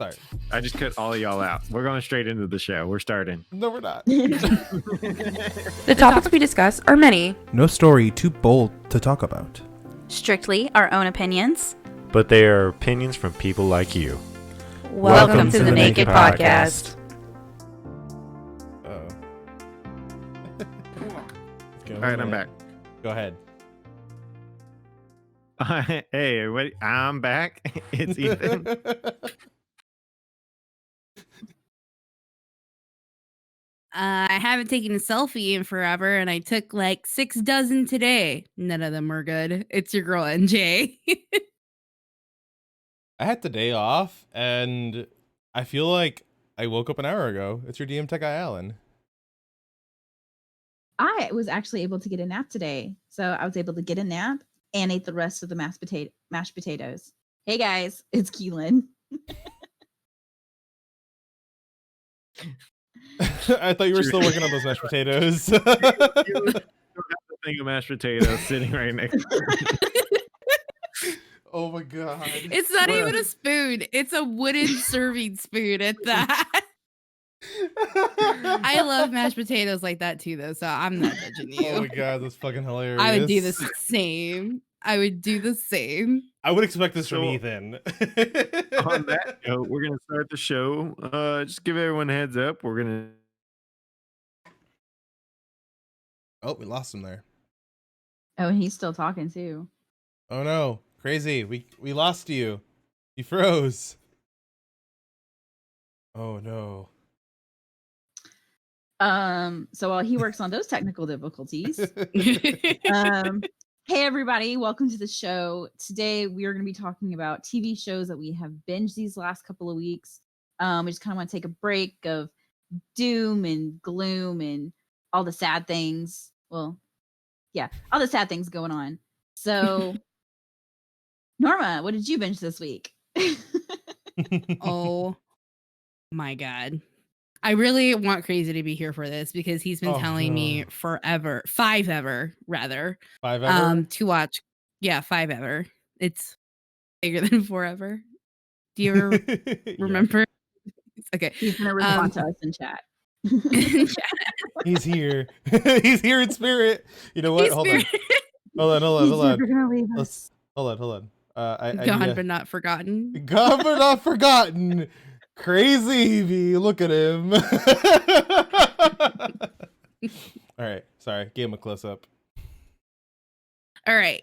Sorry. I just cut all of y'all out. We're going straight into the show. We're starting. No, we're not. The topics we discuss are many. No story too bold to talk about. Strictly our own opinions. But they are opinions from people like you. Welcome to the NAKE'd Podcast. Uh-oh. All right, I'm back. Go ahead. Hey, everybody. I'm back. It's Ethan. I haven't taken a selfie in forever, and I took like 6 dozen today. None of them were good. It's your girl, NJ. I had the day off, and I feel like I woke up an hour ago. It's your DM Tech Guy, Alan. I was actually able to get a nap today. So I was able to get a nap and ate the rest of the mashed potatoes. Hey guys, it's Keelan. I thought you were still working on those mashed potatoes. You have the thing of mashed potatoes sitting right next to me. Oh my god. It's not even a spoon. It's a wooden serving spoon at that. I love mashed potatoes like that too, though, so I'm not judging you. Oh my god, that's fucking hilarious. I would do the same. I would expect this from Ethan. On that note, we're going to start the show. Just give everyone a heads up. We're going to... Oh, we lost him there. Oh, and he's still talking too. Oh no, crazy. We lost you. You froze. Oh no. So while he works on those technical difficulties, hey everybody, welcome to the show. Today we are going to be talking about TV shows that we have binged these last couple of weeks. We just kind of want to take a break of doom and gloom and all the sad things. Well, yeah, all the sad things going on. So, Norma, what did you binge this week? Oh my god. I really want Crazy to be here for this because he's been telling me forever, 5 ever, to watch. Yeah, 5 ever. It's bigger than forever. Do you ever remember? Okay. He's going to respond to us in chat. He's here. He's here in spirit. You know what? Hold on. Never leave us. Hold on. Gone but not forgotten. Gone but not forgotten. Crazy Evie, look at him. All right, sorry, gave him a close up. All right,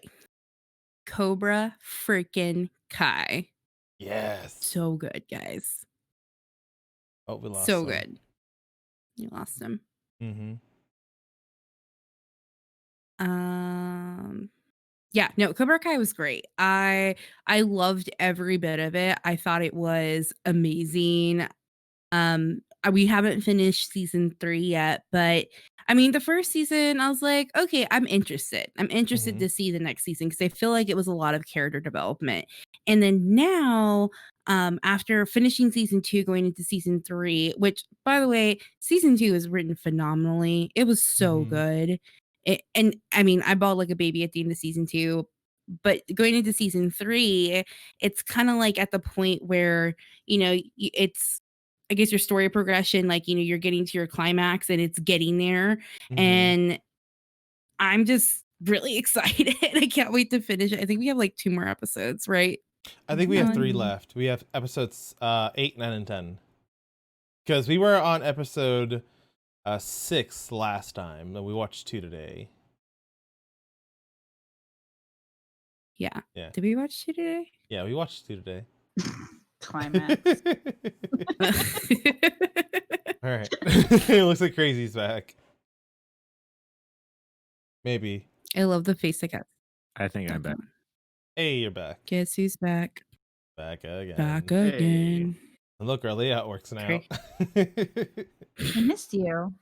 Cobra freaking Kai. Yes, so good, guys. Oh, we lost. So him. good. You lost him. Mm-hmm. Yeah, no, Cobra Kai was great. I loved every bit of it. I thought it was amazing. We haven't finished season 3 yet, but I mean, the first season, I was like, okay, I'm interested. To see the next season because I feel like it was a lot of character development. And then now, after finishing season 2, going into season 3, which, by the way, season 2 is written phenomenally. It was so good. And I mean, I bawled like a baby at the end of season 2, but going into season 3, it's kind of like at the point where, it's, I guess, your story progression, like, you're getting to your climax and it's getting there. And I'm just really excited. I can't wait to finish it. I think we have like 2 more episodes, right? I think we have 3 left. We have episodes 8, 9, and 10. Because we were on episode 6 last time, and we watched 2 today. Yeah. Did we watch 2 today? Yeah, we watched 2 today. Climax. All right. It looks like Crazy's back. Maybe. I love the face I got. I think I'm back. Hey, you're back. Guess who's back? Back again. Back again. And look, our layout works now. I missed you.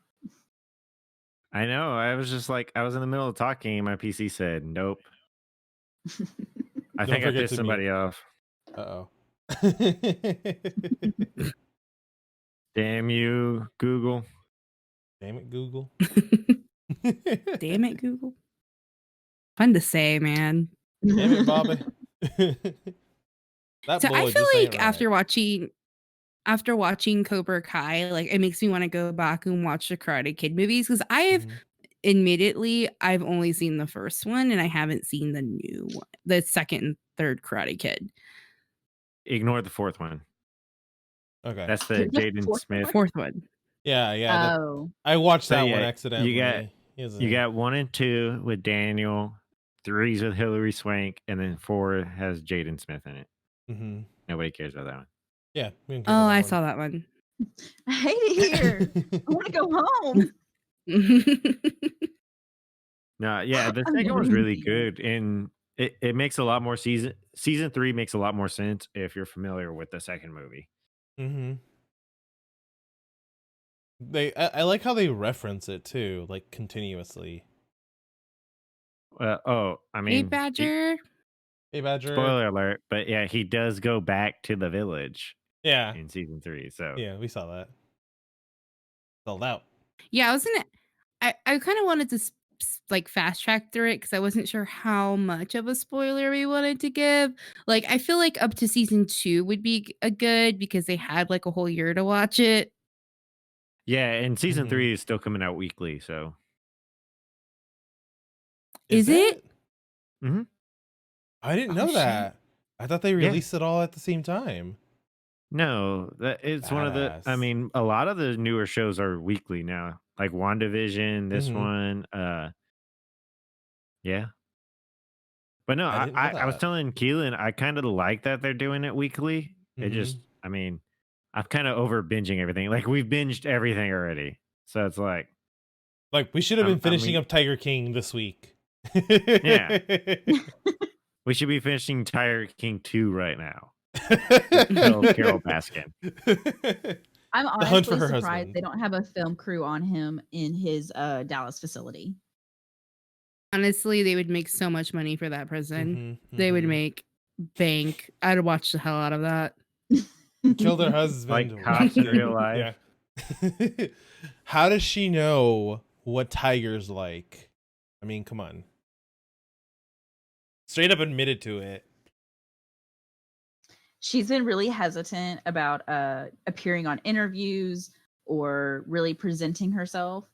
I know. I was just like, I was in the middle of talking and my PC said, nope. I think I pissed somebody off. Uh-oh. Damn you, Google. Damn it, Google. Damn it, Google. Fun to say, man. Damn it, Bobby. So I feel like after watching after watching Cobra Kai, like it makes me want to go back and watch the Karate Kid movies because admittedly, I've only seen the first one and I haven't seen the new one, the second and third Karate Kid. Ignore the fourth one. Okay. That's the Jaden Smith. Fourth one. Yeah. Oh. I watched that So, one yeah, accidentally. You got 1 and 2 with Daniel, 3's with Hilary Swank, and then 4 has Jaden Smith in it. Mm-hmm. Nobody cares about that one. Yeah. Oh, I saw that one. I hate it here. I want to go home. No, yeah, the I'm second one's never really seen good, and it makes a lot more season 3 makes a lot more sense if you're familiar with the second movie. Mm-hmm. I like how they reference it too, like continuously. I mean, Hey, Badger. Hey, Badger. spoiler alert, but yeah, he does go back to the village Yeah. in season 3. So Yeah, we saw that. Sold out. Yeah, I kind of wanted to like fast track through it because I wasn't sure how much of a spoiler we wanted to give. Like, I feel like up to season 2 would be a good because they had like a whole year to watch it. yeah, and season Mhm. 3 is still coming out weekly. So Is it? Mhm. I didn't Oh, know shit. that. I thought they Yeah. released it all at the same time. No, it's one of the. I Badass. mean, a lot of the newer shows are weekly now, like WandaVision. This Mhm. one, yeah. But no, I didn't know I was that. telling Keelan, I kind of like that they're doing it weekly. It just, I mean, I'm kind of over binging everything. Like we've binged everything already, so it's like, Like we should have been I finishing mean- up Tiger King this week. Yeah. we should be finishing Tiger King 2 right now. Kill Carol Baskin. I'm The Hunt for honestly Her surprised Husband. they don't have a film crew on him in his Dallas facility. Honestly, they would make so much money for that prison. They Mm-hmm. would make bank. I'd watch the hell out of that. Killed her husband. Like cops in real life. Yeah. How does she know what Tiger's like? I mean, come on. Straight up admitted to it. She's been really hesitant about appearing on interviews or really presenting herself.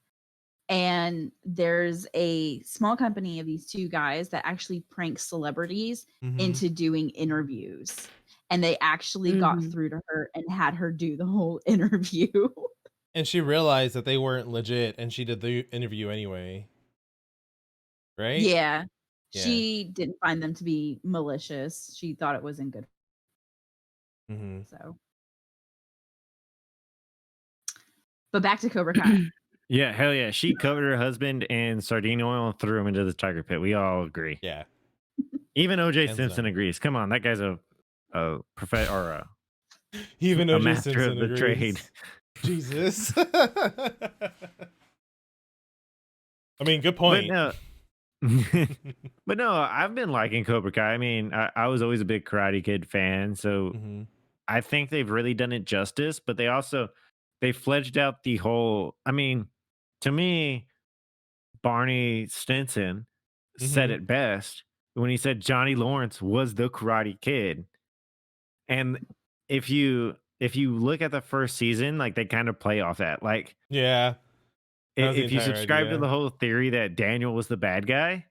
And there's a small company of these two guys that actually prank celebrities into doing interviews. And they actually got through to her and had her do the whole interview. And she realized that they weren't legit and she did the interview anyway. Right? Yeah. She didn't find them to be malicious. She thought it was in good. So. But back to Cobra Kai. Yeah, hell yeah. She covered her husband in sardine oil and threw him into the tiger pit. We all agree. Yeah. Even OJ Hands Simpson down. agrees. Come on, that guy's a prophet or a Even a O.J. master Simpson of the agrees. trade. Jesus. I mean, good point. But no, I've been liking Cobra Kai. I mean, I was always a big Karate Kid fan, so I think they've really done it justice. But they fledged out the whole. I mean, to me, Barney Stinson said it best when he said Johnny Lawrence was the Karate Kid. And if you look at the first season, like they kind of play off that. Like, yeah. That was the if you entire subscribe to idea. the whole theory that Daniel was the bad guy,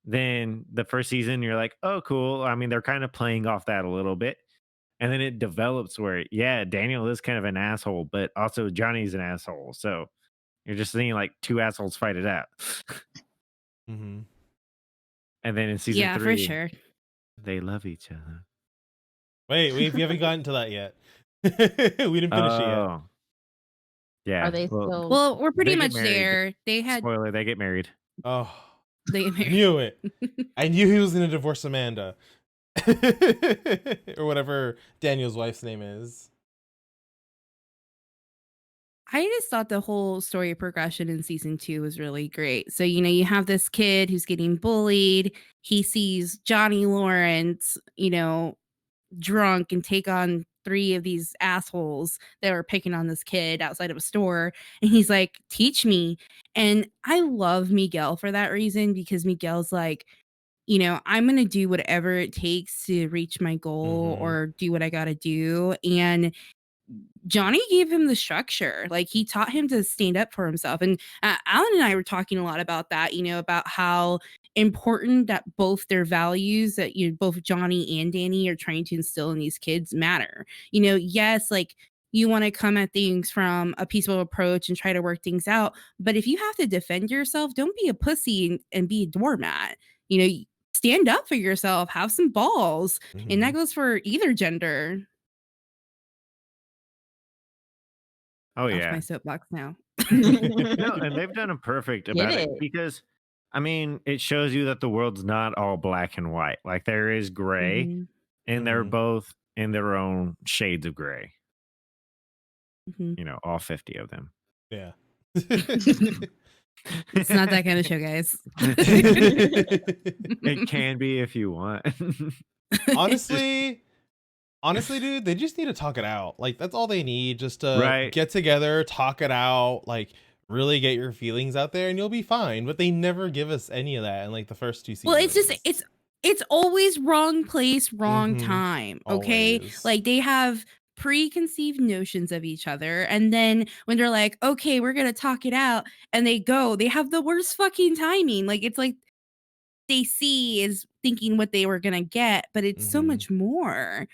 then the first season you're like, oh, cool. I mean, they're kind of playing off that a little bit. And then it develops where, yeah, Daniel is kind of an asshole, but also Johnny's an asshole. So you're just seeing like two assholes fight it out. Mm-hmm. And then in season 3, for sure, they love each other. Wait, we haven't gotten to that yet. We didn't finish it yet. Oh. Yeah. Are they still? well, we're pretty They get much married. there. They had Spoiler, they get married. Oh, they get married. knew it. I knew he was going to divorce Amanda. Or whatever Daniel's wife's name is. I just thought the whole story progression in season 2 was really great. So, you have this kid who's getting bullied. He sees Johnny Lawrence, drunk and take on 3 of these assholes that were picking on this kid outside of a store. And he's like, teach me. And I love Miguel for that reason, because Miguel's like, I'm going to do whatever it takes to reach my goal or do what I got to do. And Johnny gave him the structure. Like, he taught him to stand up for himself. And Alan and I were talking a lot about that, about how important that both their values that both Johnny and Danny are trying to instill in these kids matter. Yes, like, you want to come at things from a peaceful approach and try to work things out. But if you have to defend yourself, don't be a pussy and be a doormat. Stand up for yourself, have some balls. And that goes for either gender. Oh Off yeah. my soapbox now. No, and they've done a perfect about Get it it. because I mean, it shows you that the world's not all black and white. Like there is gray, Mhm, and they're Mhm. both in their own shades of gray. mhm. All 50 of them. Yeah. It's not that kind of show, guys. It can be if you want. honestly, dude, they just need to talk it out. Like, that's all they need, just to Right. get together, talk it out, like really get your feelings out there, and you'll be fine. But they never give us any of that in like the first 2 seasons. Well, it's always wrong place, wrong Mhm. time. Okay. Always. Like, they have preconceived notions of each other. And then when they're like, okay, we're gonna talk it out, and they have the worst fucking timing. Like, it's like they see is thinking what they were gonna get, but it's so Mhm. much more.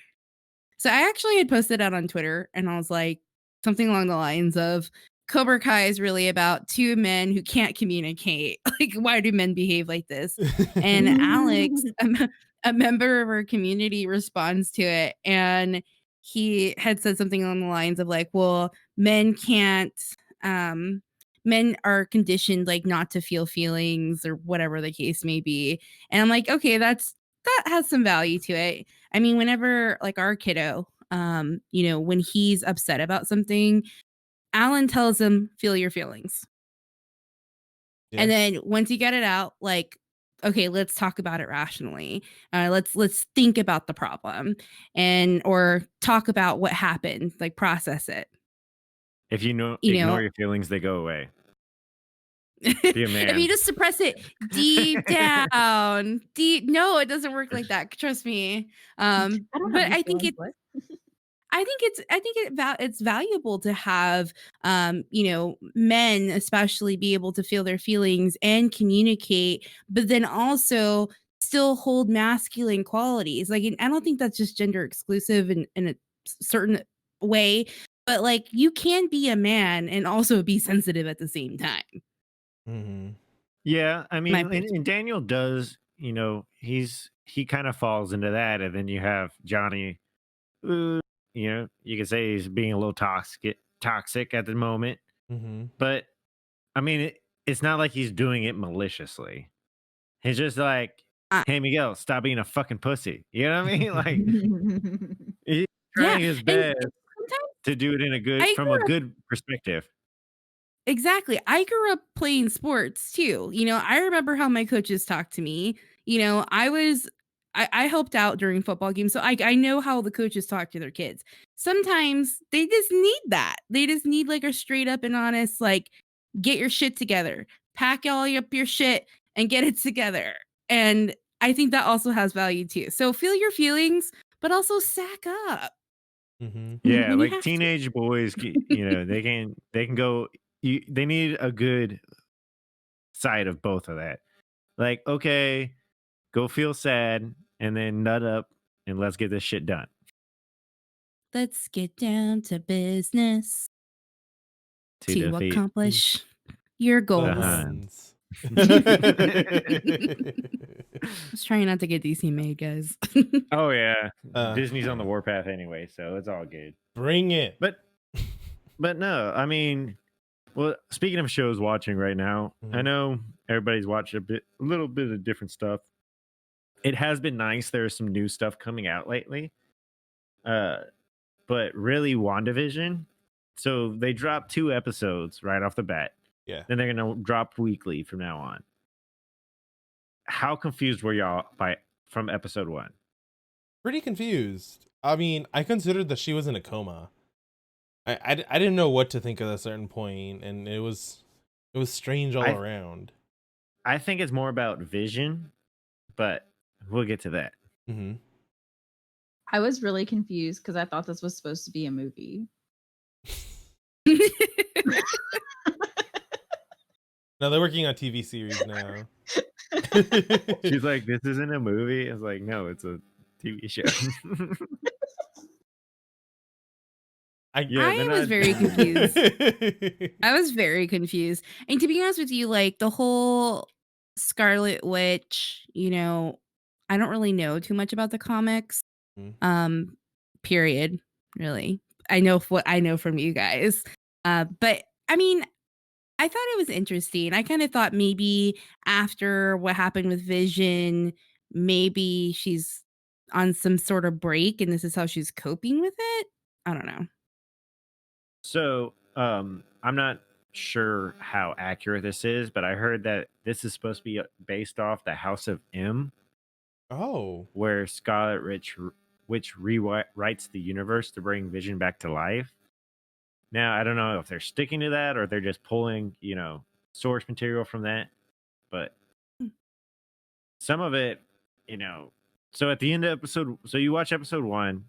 So I actually had posted out on Twitter, and I was like, something along the lines of, Cobra Kai is really about two men who can't communicate. Like, why do men behave like this? And Alex, a member of our community, responds to it, and he had said something along the lines of like, well, men are conditioned like not to feel feelings or whatever the case may be. And I'm like, okay, that has some value to it. I mean, whenever like our kiddo, when he's upset about something, Alan tells him, feel your feelings. Yeah. And then once you get it out, like, okay, let's talk about it rationally. Let's think about the problem or talk about what happened, like process it. If you You ignore know, your feelings, they go away. Be a man. if you just suppress it deep down, no, it doesn't work like that. Trust me. I don't But have I these think feelings, it's what? it's valuable to have men especially be able to feel their feelings and communicate, but then also still hold masculine qualities. Like, and I don't think that's just gender exclusive in a certain way, but like, you can be a man and also be sensitive at the same time. Mhm. Yeah, I My mean, opinion. and Daniel does, he kind of falls into that, and then you have Johnny, who, you could say he's being a little toxic at the moment, Mhm. but I mean, it's not like he's doing it maliciously. He's just like, Uh, hey, Miguel, stop being a fucking pussy. You know what I mean? Like, he's yeah, trying his and best sometimes to do it I from a good perspective. Exactly. I grew up playing sports too. I remember how my coaches talked to me. I helped out during football games, so I know how the coaches talk to their kids. Sometimes they just need that. They just need like a straight up and honest, like, get your shit together, pack all up your shit and get it together. And I think that also has value too. So feel your feelings, but also sack up Mhm. Yeah, when you like have to. teenage boys, they can go. They need a good side of both of that. Like, okay, go feel sad and then nut up and let's get this shit done. Let's get down to business To to defeat accomplish your The goals. Huns. I was trying not to get DC made, guys. Oh yeah, Uh. Disney's on the warpath anyway, so it's all good. Bring it. But no, I mean, well, speaking of shows watching right now, I Mhm. know everybody's watching a little bit of different stuff. It has been nice. There's some new stuff coming out lately. But really, WandaVision. So they dropped 2 episodes right off the bat. Yeah. Then they're gonna drop weekly from now on. How confused were y'all from episode 1? Pretty confused. I mean, I considered that she was in a coma. I didn't know what to think at a certain point, and it was strange all around. I think it's more about Vision, but we'll get to that. Mm-hmm. I was really confused because I thought this was supposed to be a movie. No, they're working on TV series now. She's like, this isn't a movie. It's like, no, it's a TV show. I was very confused. I was very confused. And to be honest with you, like the whole Scarlet Witch, you know, I don't really know too much about the comics. Period. Really. I know what I know from you guys. But I mean, I thought it was interesting. I kind of thought maybe after what happened with Vision, maybe she's on some sort of break and this is how she's coping with it. I don't know. So, I'm not sure how accurate this is, but I heard that this is supposed to be based off the House of M. Oh. Where Scarlet Witch rewrites the universe to bring Vision back to life. Now, I don't know if they're sticking to that or they're just pulling, source material from that. But some of it, so at the end of so you watch episode 1,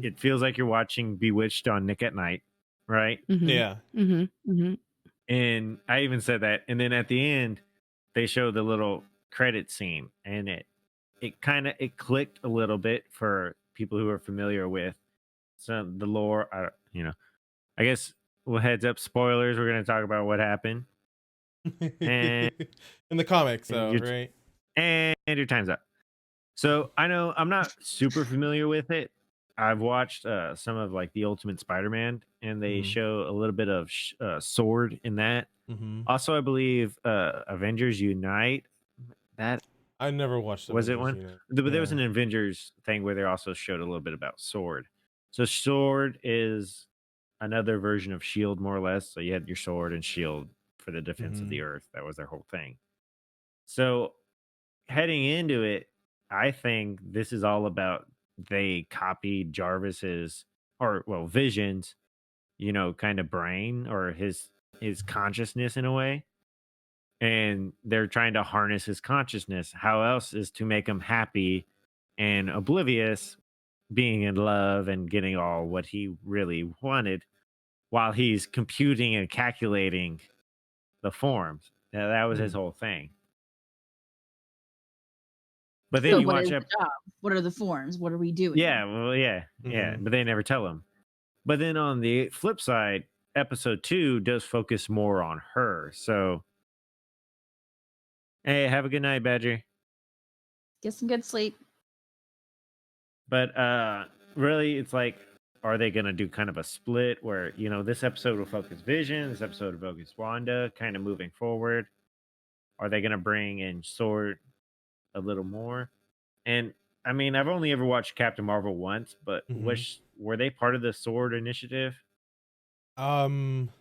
it feels like you're watching Bewitched on Nick at Night, right? Yeah. And I even said that. And then at the end, they show the little credit scene, and it clicked a little bit for people who are familiar with some the lore. I guess heads up, spoilers. We're going to talk about what happened and in the comics, right? And your time's up. So I know I'm not super familiar with it. I've watched some of like the Ultimate Spider-Man, and they show a little bit of Sword in that. Also, I believe Avengers Unite. That I never watched. Was it one? But there was an Avengers thing where they also showed a little bit about Sword. So Sword is another version of Shield, more or less. So you had your sword and shield for the defense of the Earth. That was their whole thing. So heading into it, I think this is all about they copied Vision's, kind of brain or his consciousness in a way. And they're trying to harness his consciousness. How else is to make him happy and oblivious, being in love and getting all what he really wanted while he's computing and calculating the forms. Now, that was his whole thing. But then you watch what are the forms? What are we doing? Yeah, well, yeah. But they never tell him. But then on the flip side, episode 2 does focus more on her. So, hey, have a good night, Badger. Get some good sleep. But really, it's like, are they going to do kind of a split where, this episode will focus Vision, this episode will focus Wanda, kind of moving forward? Are they going to bring in Sword a little more? And, I mean, I've only ever watched Captain Marvel once, but were they part of the Sword initiative? I don't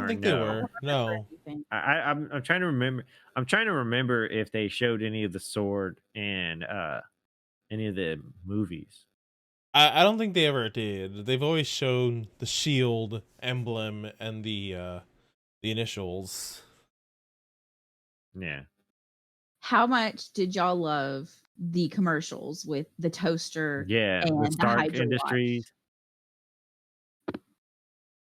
think they were. No. I'm trying to remember. I'm trying to remember if they showed any of the Sword in any of the movies. I don't think they ever did. They've always shown the shield emblem and the initials. Yeah. How much did y'all love the commercials with the toaster? Yeah, and with the Stark Hydra Industries.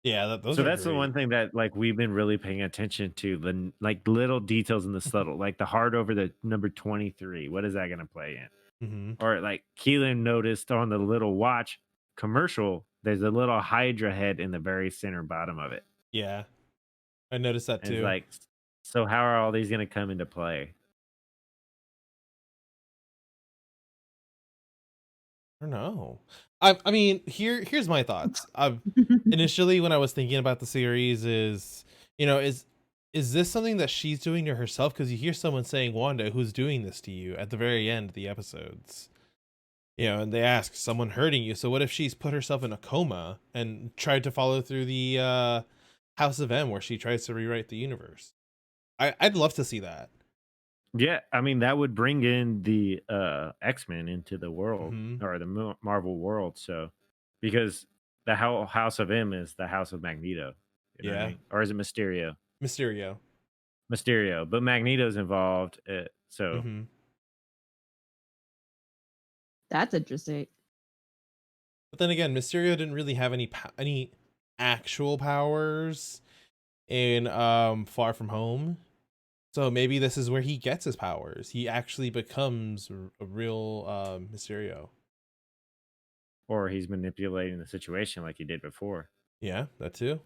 Yeah, that's the one thing that like we've been really paying attention to, the like little details in the subtle, like the heart over the number 23. What is that going to play in? Or like Keelan noticed on the little watch commercial, there's a little Hydra head in the very center bottom of it. Yeah, I noticed that too. It's like, so how are all these going to come into play? I don't know. I mean, here's my thoughts. Initially, when I was thinking about the series, is this something that she's doing to herself? Because you hear someone saying, "Wanda, who's doing this to you?" at the very end of the episodes. And they ask, "Someone hurting you?" So what if she's put herself in a coma and tried to follow through the House of M, where she tries to rewrite the universe? I'd love to see that. Yeah, I mean, that would bring in the X-Men into the world or the Marvel world. So, because the House of M is the House of Magneto. You know what I mean? Or is it Mysterio? Mysterio, but Magneto's involved. So that's interesting. But then again, Mysterio didn't really have any actual powers in Far From Home. So maybe this is where he gets his powers. He actually becomes a real Mysterio. Or he's manipulating the situation like he did before. Yeah, that too.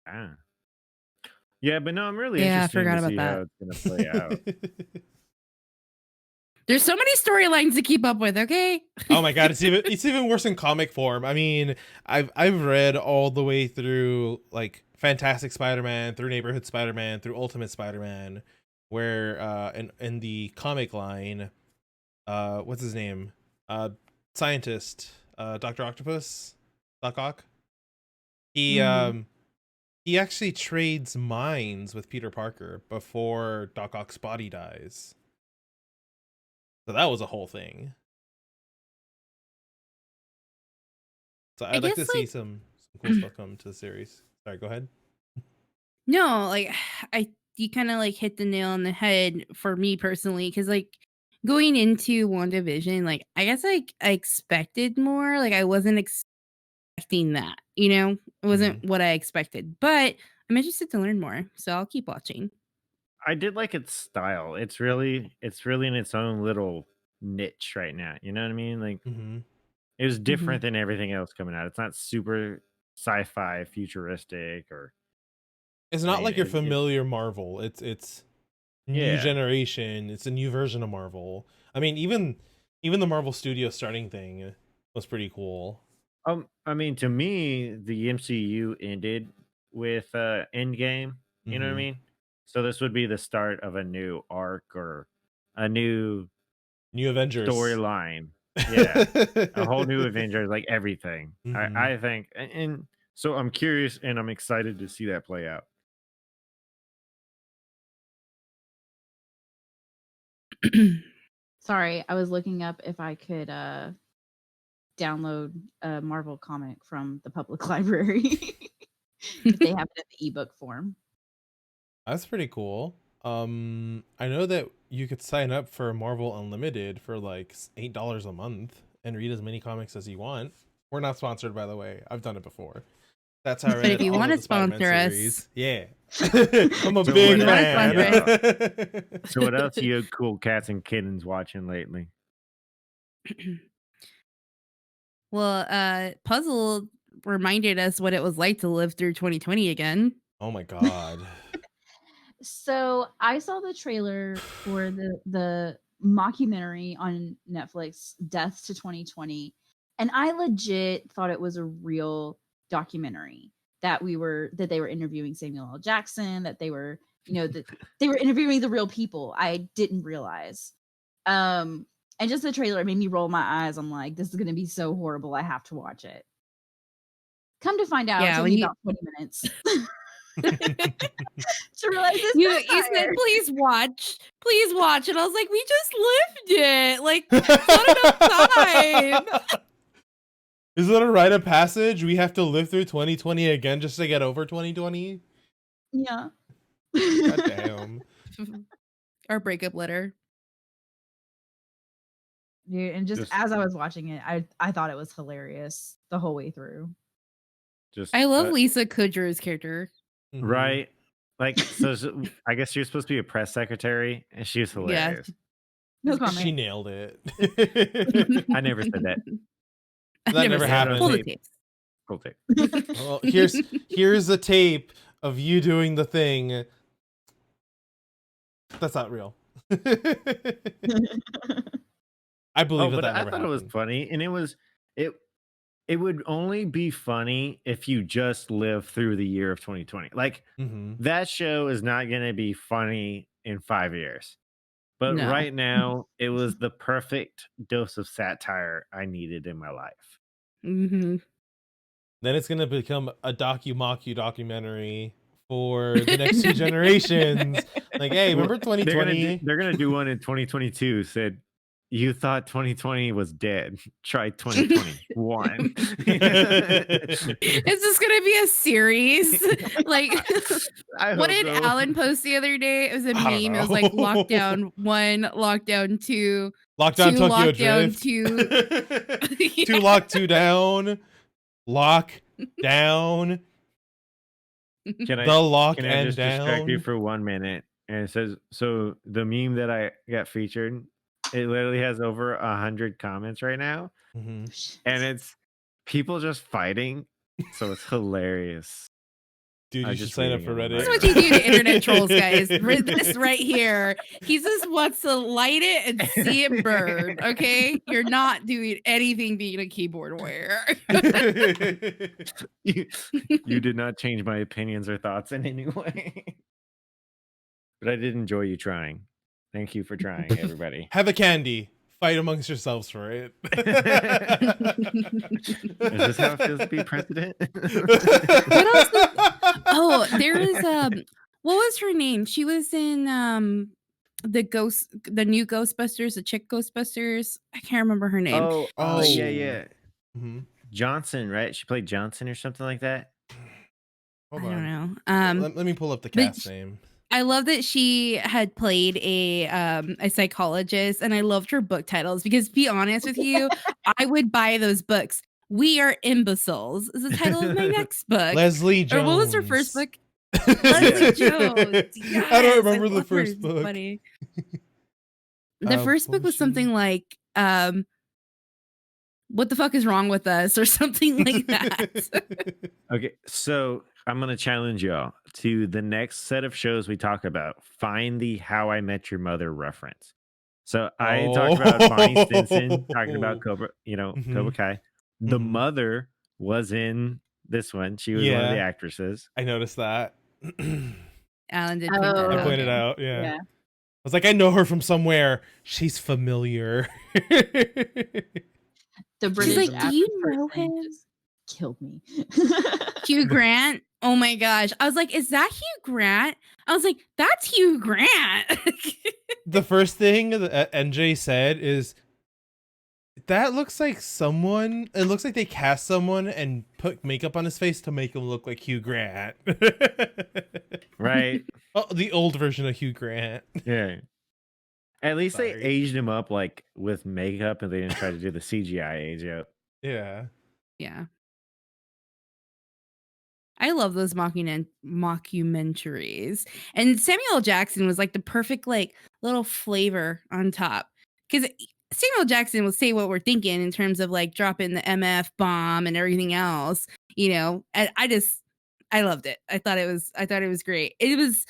Ah. Yeah, but no, I'm really Yeah, I interested forgot to about see that. how it's going to play out. There's so many storylines to keep up with. Okay. Oh my god, it's even worse in comic form. I mean, I've read all the way through like Fantastic Spider-Man, through Neighborhood Spider-Man, through Ultimate Spider-Man, where in the comic line, what's his name? Scientist, Dr. Octopus, Doc Ock. He actually trades minds with Peter Parker before Doc Ock's body dies. So that was a whole thing. So I'd like to guess, see like- some cool stuff come to the series. Sorry, go ahead. No, like you kind of like hit the nail on the head for me personally, because like going into WandaVision, like I guess like I expected more. Like I wasn't expecting that, it wasn't what I expected. But I'm interested to learn more, so I'll keep watching. I did like its style. It's really in its own little niche right now. You know what I mean? Like it was different than everything else coming out. It's not super sci-fi futuristic or It's not like your it- familiar Marvel. It's new Yeah. generation. It's a new version of Marvel. I mean, even the Marvel Studios starting thing was pretty cool. I mean, to me, the MCU ended with Endgame. You know what I Mhm. mean? So this would be the start of a new arc or a new New Avengers storyline. Yeah, a whole new Avengers, like everything. Mhm. I think, and so I'm curious and I'm excited to see that play out. Sorry, I was looking up if I could download a Marvel comic from the public library. If they have it in the ebook form. That's pretty cool. I know that you could sign up for Marvel Unlimited for like $8 a month and read as many comics as you want. We're not sponsored, by the way. I've done it before. That's how I read But if you all want of to the Spider-Man sponsor us, series. Yeah. I'm a So big what else- fan. So what else you cool cats and kittens watching lately? well, Puzzle reminded us what it was like to live through 2020 again. Oh my god. So I saw the trailer for the mockumentary on Netflix, Death to 2020, and I legit thought it was a real documentary that they were interviewing Samuel L. Jackson, that they were, that they were interviewing the real people. I didn't realize. And just the trailer, it made me roll my eyes. I'm like, this is gonna be so horrible. I have to watch it. Come to find out, it Yeah, took when me you- about 20 minutes. To realize this You said, please watch. And I was like, we just lived it. Like, it's not enough time. Is it a rite of passage? We have to live through 2020 again just to get over 2020? Yeah. God damn. Our breakup letter. Dude, and just Just- as I was watching it, I thought it was hilarious the whole way through. Just I love Lisa Kudrow's character. Mhm. right. Like so, I guess you're supposed to be a press secretary, and she was hilarious. No She comment. nailed it. I never said that. I That never said happened. Pull the tapes. Cool take. Well, here's a tape of you doing the thing. That's not real. I believe But that I never thought it was happened. funny, and it would only be funny if you just live through the year of 2020. Like Mhm. that show is not going to be funny in 5 years. But No. right now, it was the perfect dose of satire I needed in my life. Mm-hmm. Then it's gonna become a documentary for the next two generations. Like, hey, remember 2020? They're gonna do one in 2022. Said, you thought 2020 was dead. Try 2021. Is this gonna be a series? Like, I what hope did so. Alan post the other day? It was a I don't meme. It was like know. lockdown 1, lockdown 2, Lockdown two Tokyo lockdown, Drift. 2 lock, 2 down. Lock down. Can The lock can I and just distract you down. for 1 minute? And it says, so the meme that I got featured, it literally has over 100 comments right now, Mhm. and it's people just fighting. So it's hilarious. Dude, I'm you should just sign up reading for it on This Reddit. is what you do to internet trolls, guys. This right here. He just wants to light it and see it burn. Okay, you're not doing anything being a keyboard warrior. You did not change my opinions or thoughts in any way. But I did enjoy you trying. Thank you for trying, everybody. Have a candy. Fight amongst yourselves for it. Is this how it feels to be president? What else? Oh, there is what was her name? She was in the new Ghostbusters, the chick Ghostbusters. I can't remember her name. Oh, Oh. yeah. Mhm. Johnson, right? She played Johnson or something like that. Hold I don't on. know. Let me pull up the but cast name. I love that she had played a psychologist, and I loved her book titles because, to be honest with you, I would buy those books. We Are Imbeciles is the title of my next book. Leslie Jones. Or what was her first book? Leslie Jones. Yes, I don't remember the love her. first It's book. funny. The first book was something like "What the fuck is wrong with us?" or something like that. Okay, so I'm going to challenge y'all to the next set of shows we talk about. Find the How I Met Your Mother reference. So I talked about Bonnie Stinson, talking about Cobra Kai. The mother was in this one. She was one of the actresses. I noticed that. Alan did Oh, point that I out. pointed out. Yeah. Yeah. I was like, I know her from somewhere. She's familiar. The British like, "Do you actor know person him?" just killed me. Hugh Grant. Oh my gosh. I was like, is that Hugh Grant? I was like, that's Hugh Grant. The first thing that NJ said is, that looks like someone. It looks like they cast someone and put makeup on his face to make him look like Hugh Grant. Right. Oh, the old version of Hugh Grant. Yeah. At least they Sorry. aged him up like with makeup, and they didn't try to do the CGI age up. Yeah. Yeah. I love those mockumentaries. And Samuel L. Jackson was like the perfect like little flavor on top. Because Samuel L. Jackson will say what we're thinking in terms of like dropping the MF bomb and everything else. You know, and I loved it. I thought it was great. It was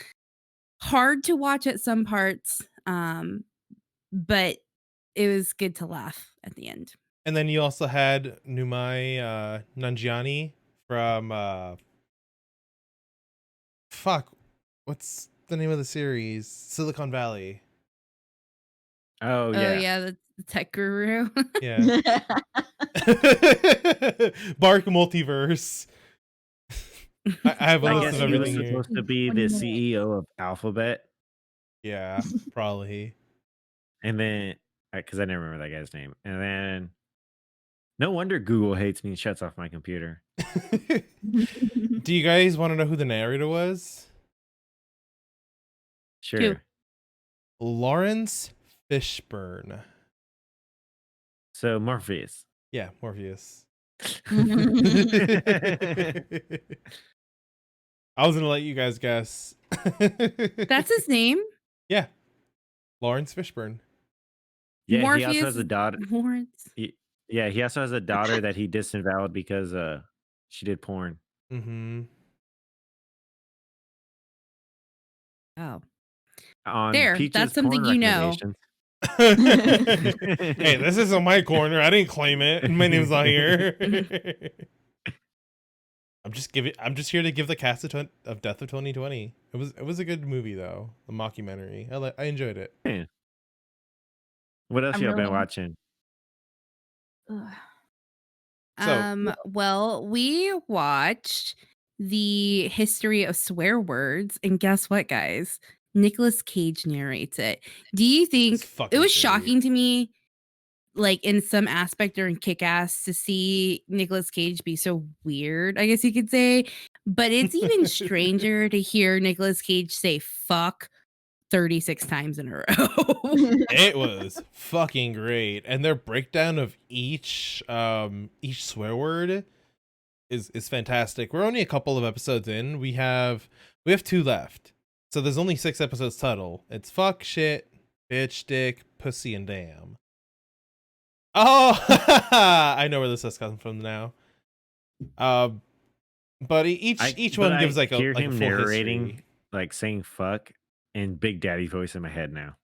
hard to watch at some parts, but it was good to laugh at the end. And then you also had Numai Nanjiani from what's the name of the series? Silicon Valley. Oh yeah. The tech guru. Yeah. Bark Multiverse. I have a I list guess of he was everything here. supposed to be the CEO of Alphabet, Yeah, probably. and then because I never remember that guy's name, and then no wonder Google hates me and shuts off my computer. Do you guys want to know who the narrator was? Sure. Lawrence Fishburne. So Morpheus. Yeah, Morpheus. I was gonna let you guys guess. That's his name. Yeah, Lawrence Fishburne. Yeah, he Morpheus also has a daughter. Lawrence. Yeah, he also has a daughter that he disavowed because she did porn. Mm-hmm. Oh, On there. Peach's That's something porn you know. recommendations. Hey, this isn't my corner. I didn't claim it. My name's not here. I'm just here to give the cast of Death of 2020. It was a good movie though. The mockumentary. I enjoyed it. Yeah. What else I'm y'all been really- watching? Ugh. So- Well, we watched the history of swear words, and guess what, guys? Nicolas Cage narrates it. Do you think It's fucking it was great. shocking to me, like in some aspect during Kick-Ass, to see Nicolas Cage be so weird, I guess you could say. But it's even stranger to hear Nicolas Cage say fuck 36 times in a row. It was fucking great, and their breakdown of each swear word is fantastic. We're only a couple of episodes in. We have 2 left. So there's only 6 episodes total. It's fuck, shit, bitch, dick, pussy, and damn. Oh, I know where this has come from now. But each one gives like a hear like a him full narrating, history. like saying fuck and Big Daddy voice in my head now.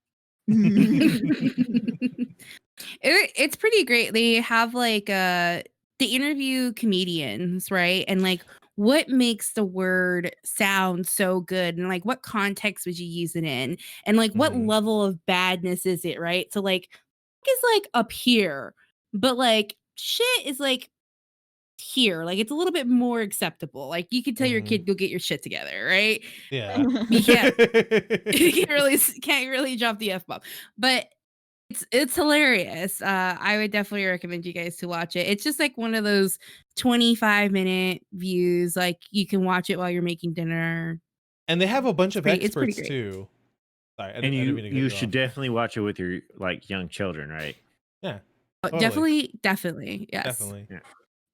It's pretty great. They have like the interview comedians, right? And like what makes the word sound so good, and like what context would you use it in, and like what Mhm. level of badness is it, right? So like it's like up here, but like shit is like here. Like it's a little bit more acceptable. Like you can tell your Mhm. kid go get your shit together, right? Yeah. You can't can't really drop the F bomb. But it's hilarious. I would definitely recommend you guys to watch it. It's just like one of those 25-minute views. Like you can watch it while you're making dinner. And they have a bunch of It's pretty experts great. too. Sorry, I And didn't mean to cut you you should off. definitely watch it with your like young children, right? Yeah, Oh, totally. definitely. Yes. Definitely. Yeah.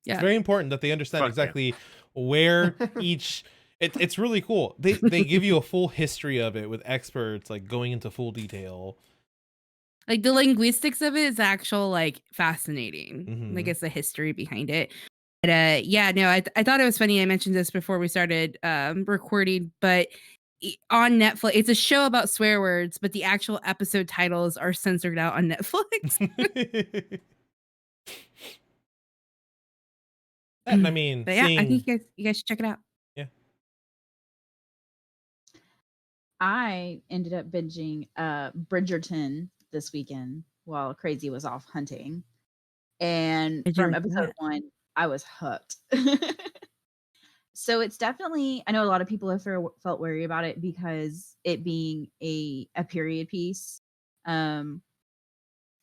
Yeah. It's very important that they understand Fuck yeah. exactly where each it's really cool. They give you a full history of it with experts like going into full detail. Like the linguistics of it is actual like fascinating. Mhm. Like it's the history behind it. But yeah, no, I thought it was funny. I mentioned this before we started recording, but on Netflix, it's a show about swear words, but the actual episode titles are censored out on Netflix. I mean, But yeah, I seeing think you guys should check it out. yeah. I ended up binging Bridgerton this weekend while Crazy was off hunting. And Did you from like episode that? 1, I was hooked. So it's definitely, I know a lot of people have felt wary about it because it being a period piece.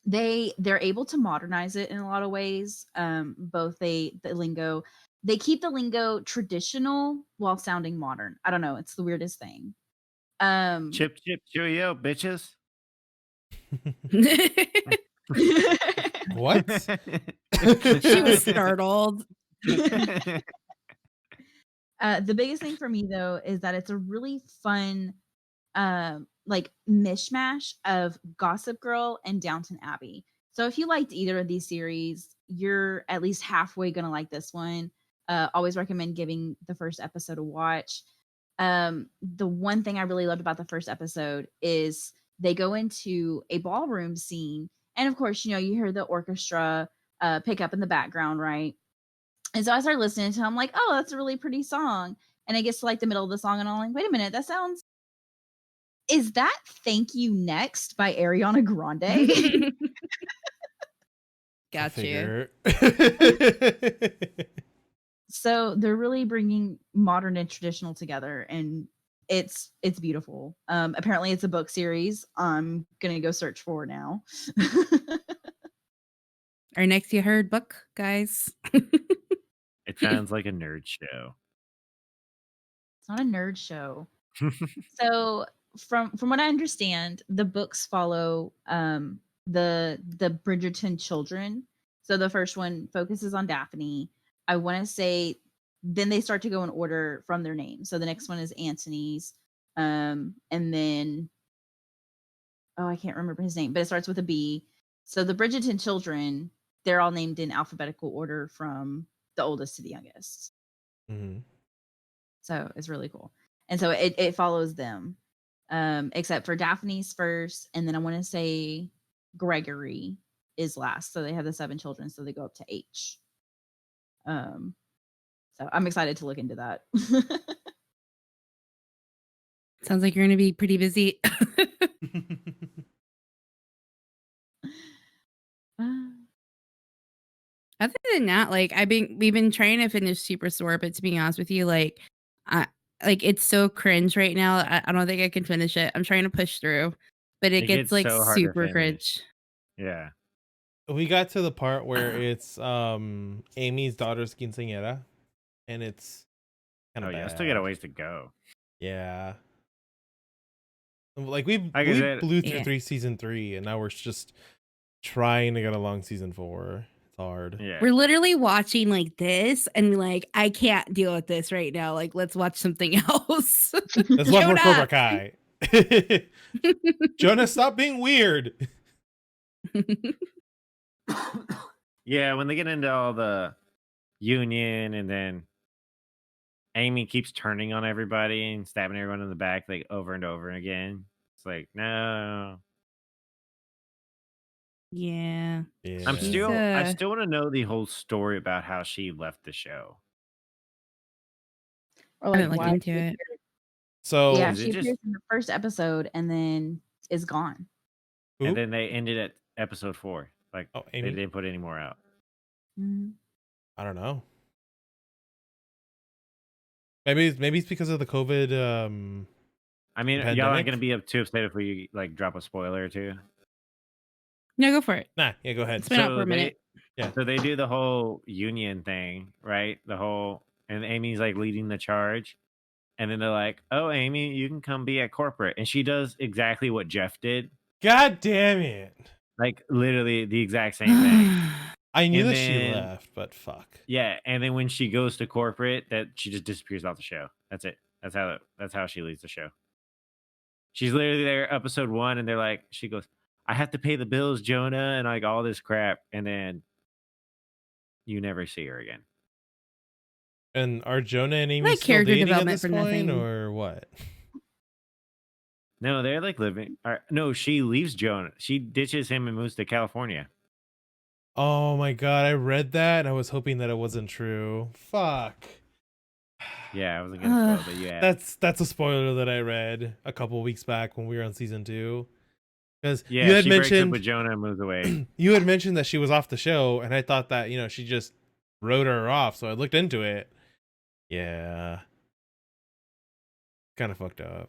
They're able to modernize it in a lot of ways. Both the lingo, they keep the lingo traditional while sounding modern. I don't know, it's the weirdest thing. Chip, chip, cheerio, bitches. What? She was startled. The biggest thing for me though is that it's a really fun like mishmash of Gossip Girl and Downton Abbey. So if you liked either of these series, you're at least halfway gonna like this one. Always recommend giving the first episode a watch. The one thing I really loved about the first episode is they go into a ballroom scene, and of course, you hear the orchestra pick up in the background, right? And so I started listening to it, I'm like, oh, that's a really pretty song. And it gets to like the middle of the song, and I'm like, wait a minute, is that Thank You Next by Ariana Grande? Got you. So they're really bringing modern and traditional together, and it's beautiful. Apparently it's a book series. I'm gonna go search for it now. Our next You Heard book, guys. It sounds like a nerd show. It's not a nerd show. So from what I understand, the books follow the Bridgerton children. So the first one focuses on Daphne. I want to say then they start to go in order from their names. So the next one is Antony's, and then I can't remember his name, but it starts with a B. So the Bridgerton children, they're all named in alphabetical order from the oldest to the youngest. Mhm. So it's really cool. And so it follows them. Except for Daphne's first, and then I want to say Gregory is last. So they have the 7 children, so they go up to H. So I'm excited to look into that. Sounds like you're gonna be pretty busy. Other than that, like we've been trying to finish Super Store, but to be honest with you, like it's so cringe right now. I don't think I can finish it. I'm trying to push through, but it gets like so hard to super finish. cringe. Yeah. We got to the part where it's Amy's daughter's quinceañera, and it's kind Oh of yeah, bad. still got a ways to go. Yeah. Like we Like I blew said, through season 3, and now we're just trying to get along season 4. hard. Yeah. We're literally watching like this and like, I can't deal with this right now. Like, let's watch something else. Let's watch more Cobra Jonah! Kai. Jonah, stop being weird. Yeah, when they get into all the union and then Amy keeps turning on everybody and stabbing everyone in the back like over and over again. It's like, no. Yeah. Yeah. I She's, still want to know the whole story about how she left the show. Or I haven't looked why into she it. appeared- So yeah, Is it she just- appears in the first episode and then is gone. who? And then they ended at episode 4. Like Oh, they Amy? didn't put any more out. Mhm. I don't know. Maybe it's because of the COVID. I mean, y'all Pandemic? aren't gonna be too upset if we like drop a spoiler or two. No, go for it. Nah, yeah, go ahead. It's been out for a minute. So they do the whole union thing, right? And Amy's like leading the charge. And then they're like, "Oh, Amy, you can come be at corporate." And she does exactly what Jeff did. God damn it! Like literally the exact same thing. I knew And that she then- left, but fuck. Yeah, and then when she goes to corporate, that she just disappears off the show. That's it. That's how she leaves the show. She's literally there episode 1 and they're like, she goes, "I have to pay the bills, Jonah," and like all this crap, and then you never see her again. And are Jonah and Amy Like still character dating at development this for point, nothing. or what? No, they're like living. No, she leaves Jonah. She ditches him and moves to California. Oh my god, I read that and I was hoping that it wasn't true. Fuck. Yeah, I wasn't gonna spoil, but yeah. That's a spoiler that I read a couple weeks back when we were on season 2. Because Yeah, you had she breaks up mentioned with Jonah and moves away. you had mentioned that she was off the show, and I thought that, you know, she just wrote her off, so I looked into it. Yeah. Kind of fucked up.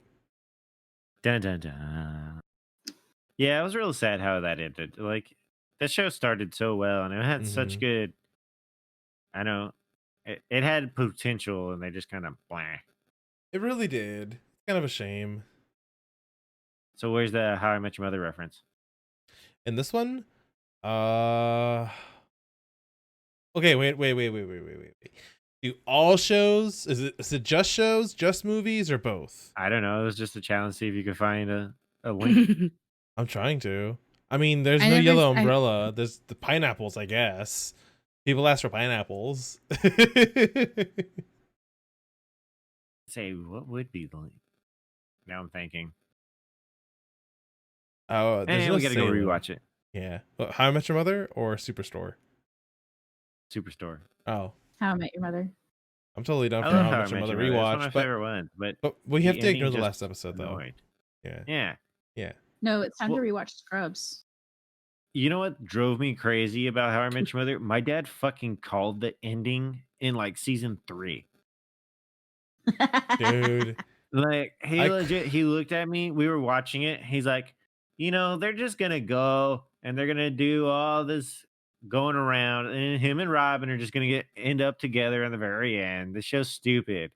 Dun dun dun. Yeah, it was real sad how that ended. Like that show started so well, and it had such Mhm. good. I know it had potential, and they just kind of blah. It really did. Kind of a shame. So where's the How I Met Your Mother reference? In this one, okay, wait. Do all shows? Is it just shows, just movies, or both? I don't know. It was just a challenge. See if you could find a link. I'm trying to. I mean, there's I no never- yellow I- umbrella. There's the pineapples, I guess. People ask for pineapples. Say what would be the link? Now I'm thinking. Oh, there's And no we gotta go Salem. rewatch it. Yeah. How I Met Your Mother or Superstore? Superstore. Oh, How I Met Your Mother. I'm totally down I for love How I Met Your Mother It's one of rewatch, my but favorite ones. But we have the to ignore ending the just last episode though. annoyed. Yeah. Yeah. No, it's time Well- to rewatch Scrubs. You know what drove me crazy about How I Met Your Mother? My dad fucking called the ending in like season 3. Dude. Like I- he looked at me. We were watching it. He's like, you know, they're just gonna go and they're gonna do all this going around, and him and Robin are just gonna end up together in the very end. The show's stupid.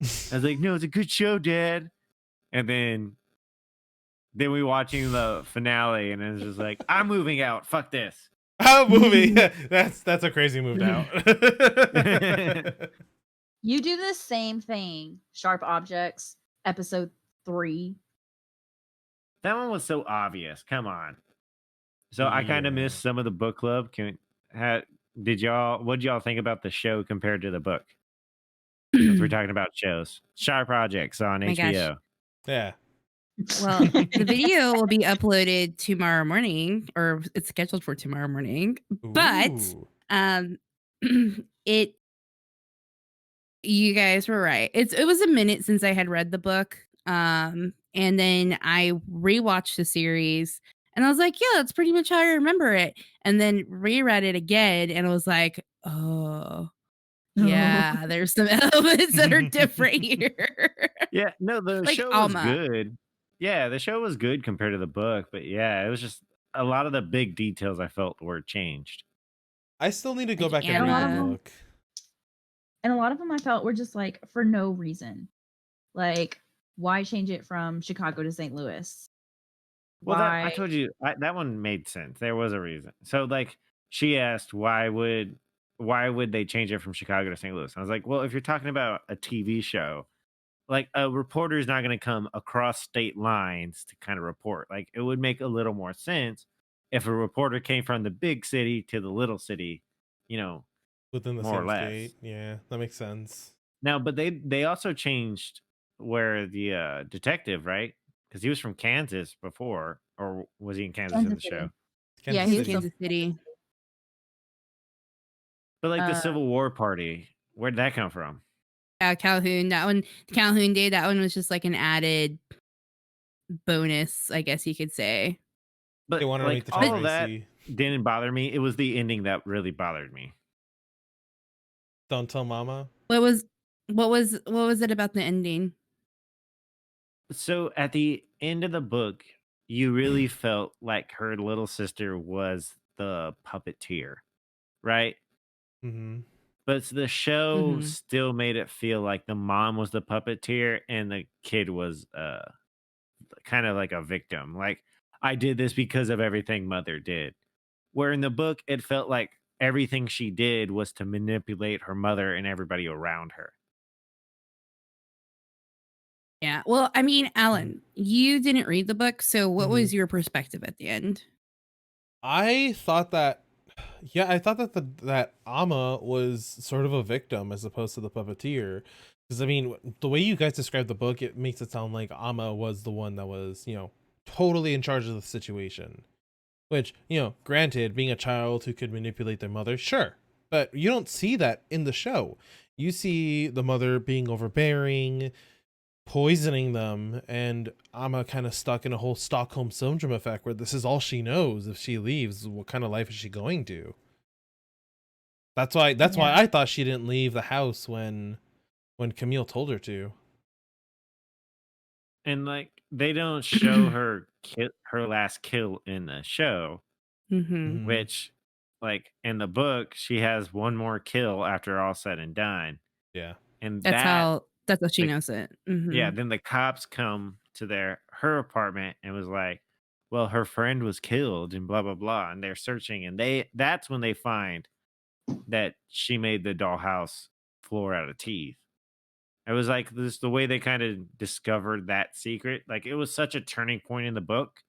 I was like, no, it's a good show, Dad. And then we watching the finale, and it's just like, I'm moving out. Fuck this. Oh, movie. That's a crazy move now. You do the same thing. Sharp Objects, episode 3. That one was so obvious. Come on. So I kind of Yeah. missed some of the book club. What did y'all think about the show compared to the book? Since we're talking about shows. Sharp Projects on My gosh. HBO. Yeah. Well, the video will be uploaded tomorrow morning, or it's scheduled for tomorrow morning. But Ooh. you guys were right. It was a minute since I had read the book. And then I rewatched the series and I was like, yeah, that's pretty much how I remember it. And then reread it again and I was like, oh yeah, there's some elements that are different here. Yeah, no, the Like show Alma. was good. Yeah, the show was good compared to the book, but yeah, it was just a lot of the big details I felt were changed. I still need to go Like back and read the Anna. book. And a lot of them I felt were just like for no reason. Like, why change it from Chicago to St. Louis? Well, I Why- told you that one made sense. There was a reason. So, like, she asked why would they change it from Chicago to St. Louis? I was like, well, if you're talking about a TV show, like a reporter is not going to come across state lines to kind of report. Like it would make a little more sense if a reporter came from the big city to the little city, Within the more or same less. state. Yeah, that makes sense. Now, but they also changed where the detective, right? Because he was from Kansas before, or was he in Kansas in the Kansas City. show? Yeah, Kansas he was City. Kansas City. But like the Uh, Civil War party, where'd that come from? Calhoun. That one, Calhoun Day. That one was just like an added bonus, I guess you could say. But They wanted to make like the town all of that racy. didn't bother me. It was the ending that really bothered me. Don't tell mama. What was it about the ending? So at the end of the book, you really felt like her little sister was the puppeteer, right? Mm-hmm. But the show Mhm. still made it feel like the mom was the puppeteer and the kid was kind of like a victim. Like, I did this because of everything mother did. Where in the book, it felt like everything she did was to manipulate her mother and everybody around her. Yeah. Well, I mean, Alan, you didn't read the book, so what Mhm. was your perspective at the end? I thought that that Amma was sort of a victim as opposed to the puppeteer. Because I mean, the way you guys describe the book, it makes it sound like Amma was the one that was, totally in charge of the situation. Which, granted, being a child who could manipulate their mother, sure. But you don't see that in the show. You see the mother being overbearing, poisoning them, and Amma kind of stuck in a whole Stockholm syndrome effect where this is all she knows. If she leaves, what kind of life is she going to? That's why I thought she didn't leave the house when Camille told her to. And like, they don't show her last kill in the show, Mm-hmm. Mhm. which, like, in the book, she has one more kill after all said and done. Yeah. And That's how she the- knows it. Mhm. yeah, then the cops come to her apartment and was like, well, her friend was killed and blah blah blah, and they're searching, and that's when they find that she made the dollhouse floor out of teeth. It was like this the way they kind of discovered that secret. Like, it was such a turning point in the book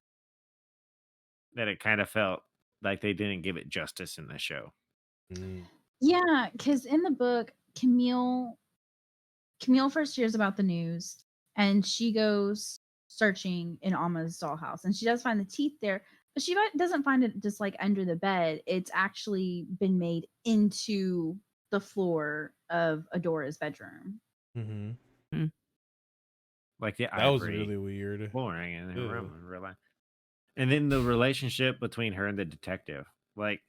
that it kind of felt like they didn't give it justice in the show. Mm. Yeah, because in the book, Camille first hears about the news and she goes searching in Alma's dollhouse and she does find the teeth there, but she doesn't find it just like under the bed. It's actually been made into the floor of Adora's bedroom. Mm-hmm. Like the That was ivory really weird. flooring in her Ew. room in real life. And then the relationship between her and the detective, like,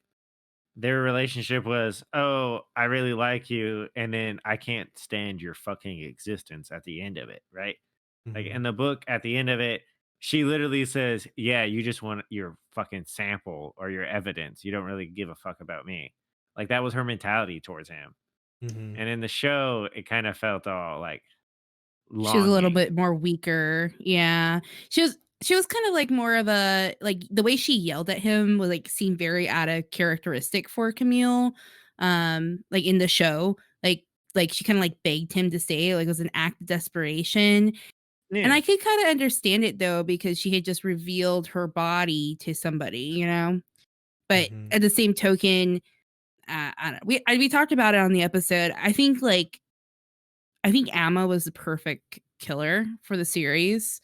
their relationship was, oh, I really like you, and then I can't stand your fucking existence at the end of it, right? Like, Mhm. in the book, at the end of it, she literally says, yeah, you just want your fucking sample or your evidence. You don't really give a fuck about me. Like, that was her mentality towards him. Mhm. And in the show, it kind of felt all like She was a little longing. bit more weaker. Yeah. She was kind of like more of a, like, the way she yelled at him was like seemed very out of characteristic for Camille. Like in the show, like she kind of like begged him to stay, like it was an act of desperation. Yeah. And I could kind of understand it though, because she had just revealed her body to somebody, But Mhm. at the same token, I don't know. We talked about it on the episode. I think Amma was the perfect killer for the series.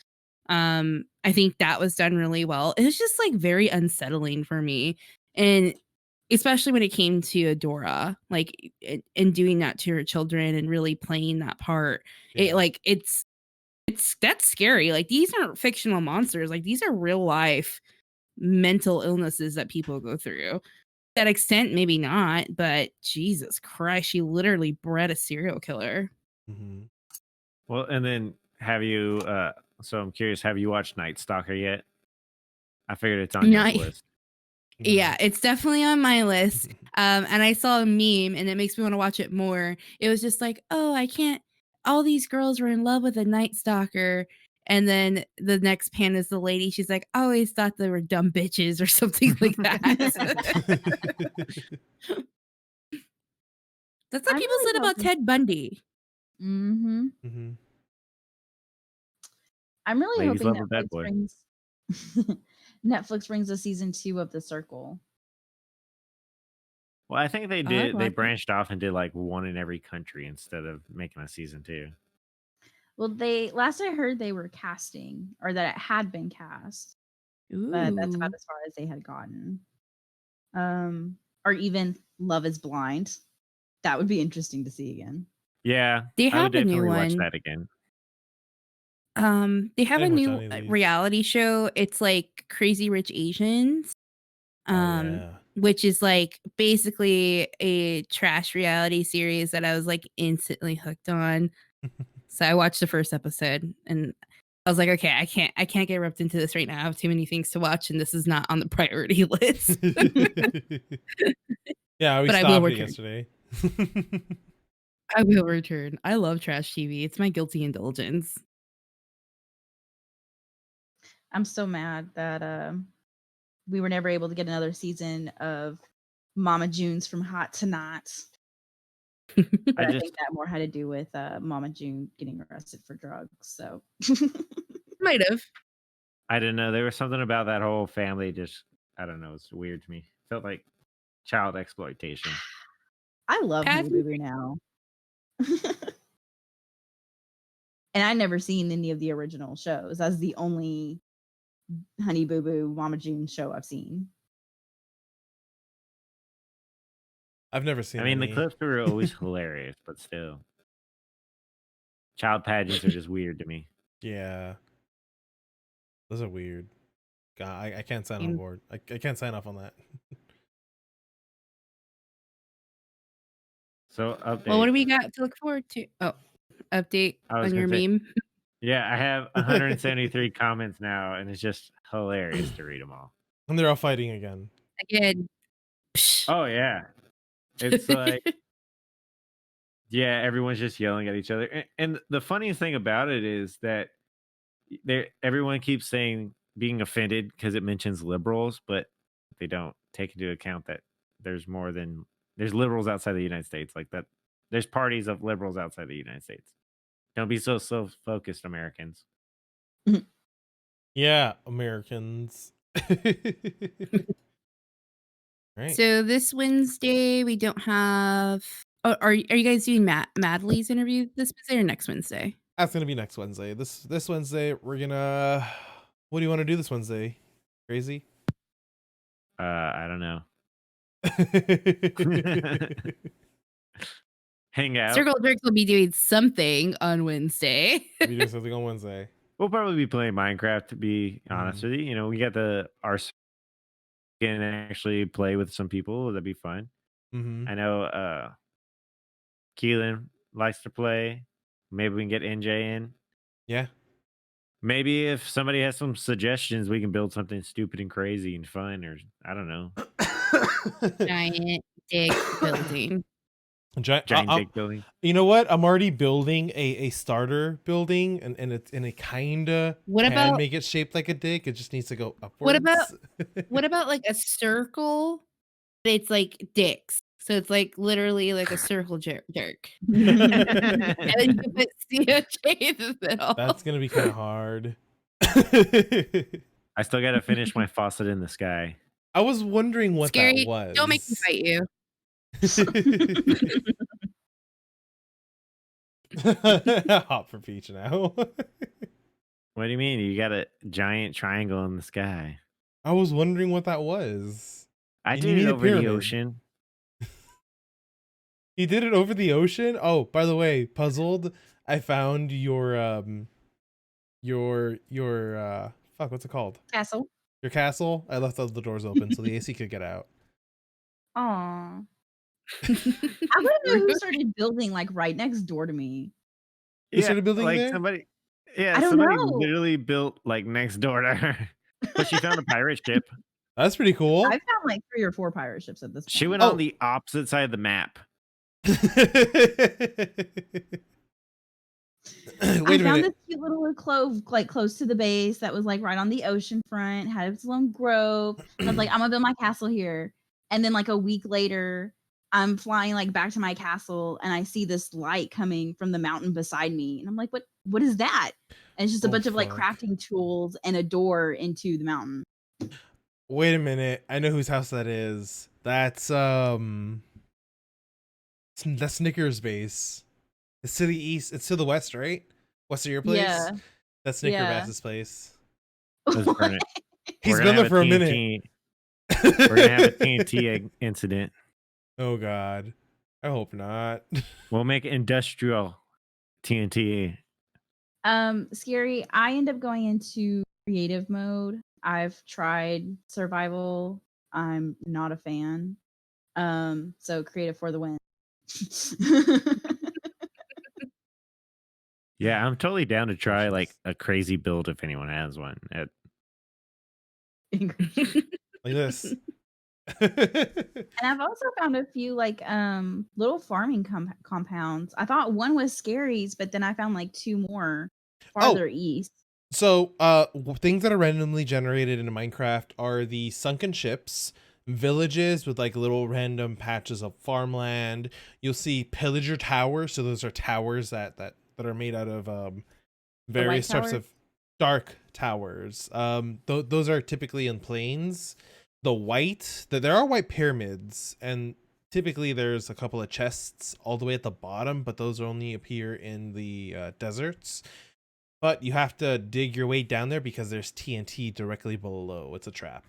I think that was done really well. It was just like very unsettling for me. And especially when it came to Adora, like and doing that to her children and really playing that part. Yeah. It's that's scary. Like, these aren't fictional monsters. Like, these are real life mental illnesses that people go through. To that extent, maybe not, but Jesus Christ, she literally bred a serial killer. Mhm. Well, and then have you, so I'm curious, have you watched Night Stalker yet? I figured it's on your Night- list. Yeah, it's definitely on my list. And I saw a meme and it makes me want to watch it more. It was just like, oh, I can't, all these girls were in love with a Night Stalker. And then the next pan is the lady. She's like, I always thought they were dumb bitches or something like that. That's what I'm people really said about hoping- Ted Bundy. Mm-hmm. Mhm. I'm really Ladies hoping love a bad Netflix boy. brings Netflix brings a season 2 of The Circle. Well, I think they I'd did. They watch it. branched off and did like one in every country instead of making a season 2. Well, last I heard they were casting, or that it had been cast, but that's about Ooh. as far as they had gotten. Or even Love Is Blind. That would be interesting to see again. Yeah, They I would have a new definitely watch one. that again. They have I a didn't watch new any of these. reality show. It's like Crazy Rich Asians. Oh, yeah. Which is like basically a trash reality series that I was like instantly hooked on. So I watched the first episode and I was like, okay, I can't get roped into this right now. I have too many things to watch and this is not on the priority list. Yeah, we But I will stopped it return. yesterday. I will return. I love trash TV. It's my guilty indulgence. I'm so mad that we were never able to get another season of Mama June's From Hot to Not. But I think that more had to do with Mama June getting arrested for drugs. So Might have. I didn't know. There was something about that whole family. Just I don't know. It's weird to me. Felt like child exploitation. I love Has Honey Boo Boo now. And I never seen any of the original shows. That's the only Honey Boo Boo Mama June show I've seen. I've never seen I mean, any. the clips were always hilarious, but still, child pageants are just weird to me. Yeah. Those are weird. God, I can't sign on board. I can't sign off on that. So update. Well, what do we got to look forward to? Oh, update I was on your gonna say- meme. Yeah, I have 173 comments now, and it's just hilarious to read them all. And they're all fighting again. Again. Oh yeah, it's like yeah, everyone's just yelling at each other. And the funniest thing about it is that everyone keeps saying being offended because it mentions liberals, but they don't take into account that there's liberals outside the United States, like that. There's parties of liberals outside the United States. Don't be so self-focused, Americans. Yeah, Americans. Right. So this Wednesday we don't have. Oh, are you guys doing Madley's interview this Wednesday or next Wednesday? That's gonna be next Wednesday. This Wednesday we're gonna. What do you want to do this Wednesday? Crazy? I don't know. Hang out. Circle of Jerks will be doing something on Wednesday. We'll be doing something on Wednesday. We'll probably be playing Minecraft, to be honest with you. You know, we got our can actually play with some people. That'd be fun. Mm-hmm. I know Keelan likes to play. Maybe we can get NJ in. Yeah. Maybe if somebody has some suggestions, we can build something stupid and crazy and fun, or I don't know. Giant dick building. Giant dick building. You know what? I'm already building a starter building, and it's in a kinda. What can about- make it shaped like a dick? It just needs to go upwards. What about like a circle? It's like dicks. So it's like literally like a circle jerk. And then you can put COJ in the middle. That's gonna be kind of hard. I still got to finish my faucet in the sky. I was wondering what Scary. that was. Don't make me fight you. Hot for Peach now. What do you mean? You got a giant triangle in the sky. I was wondering what that was. I You did need it a over the pyramid. ocean. He did it over the ocean. Oh, by the way, puzzled. I found your fuck, what's it called? Castle. Your castle. I left all the doors open so the AC could get out. Aw. I want to know who started building like right next door to me. You started building like there? somebody. Yeah, I don't somebody know. literally built like next door to her. But she found a pirate ship. That's pretty cool. I found like 3 or 4 pirate ships at this point. She went Oh. on the opposite side of the map. Wait a found minute. this cute little clove like close to the base that was like right on the ocean front, had its own grove. I was like, I'm gonna build my castle here. And then like a week later, I'm flying like back to my castle and I see this light coming from the mountain beside me. And I'm like, what is that? And it's just a Oh, bunch of like fuck. crafting tools and a door into the mountain. Wait a minute. I know whose house that is. That's Snicker's base. It's to the east. It's to the west, right? West of your place? Yeah. That's Snicker Yeah. Bass's place. Let's burn it. He's We're been gonna there for a have minute. TNT We're gonna have a TNT incident. Oh god. I hope not. We'll make industrial TNT. Scary. I end up going into creative mode. I've tried survival. I'm not a fan. So creative for the win. Yeah, I'm totally down to try like a crazy build if anyone has one. Like this. And I've also found a few like little farming compounds. I thought one was Scary's, but then I found like two more farther east. So, things that are randomly generated in Minecraft are the sunken ships, villages with like little random patches of farmland. You'll see pillager towers. So those are towers that are made out of various types tower? of dark towers. Those are typically in plains. There are white pyramids, and typically there's a couple of chests all the way at the bottom, but those only appear in the deserts. But you have to dig your way down there because there's TNT directly below. It's a trap.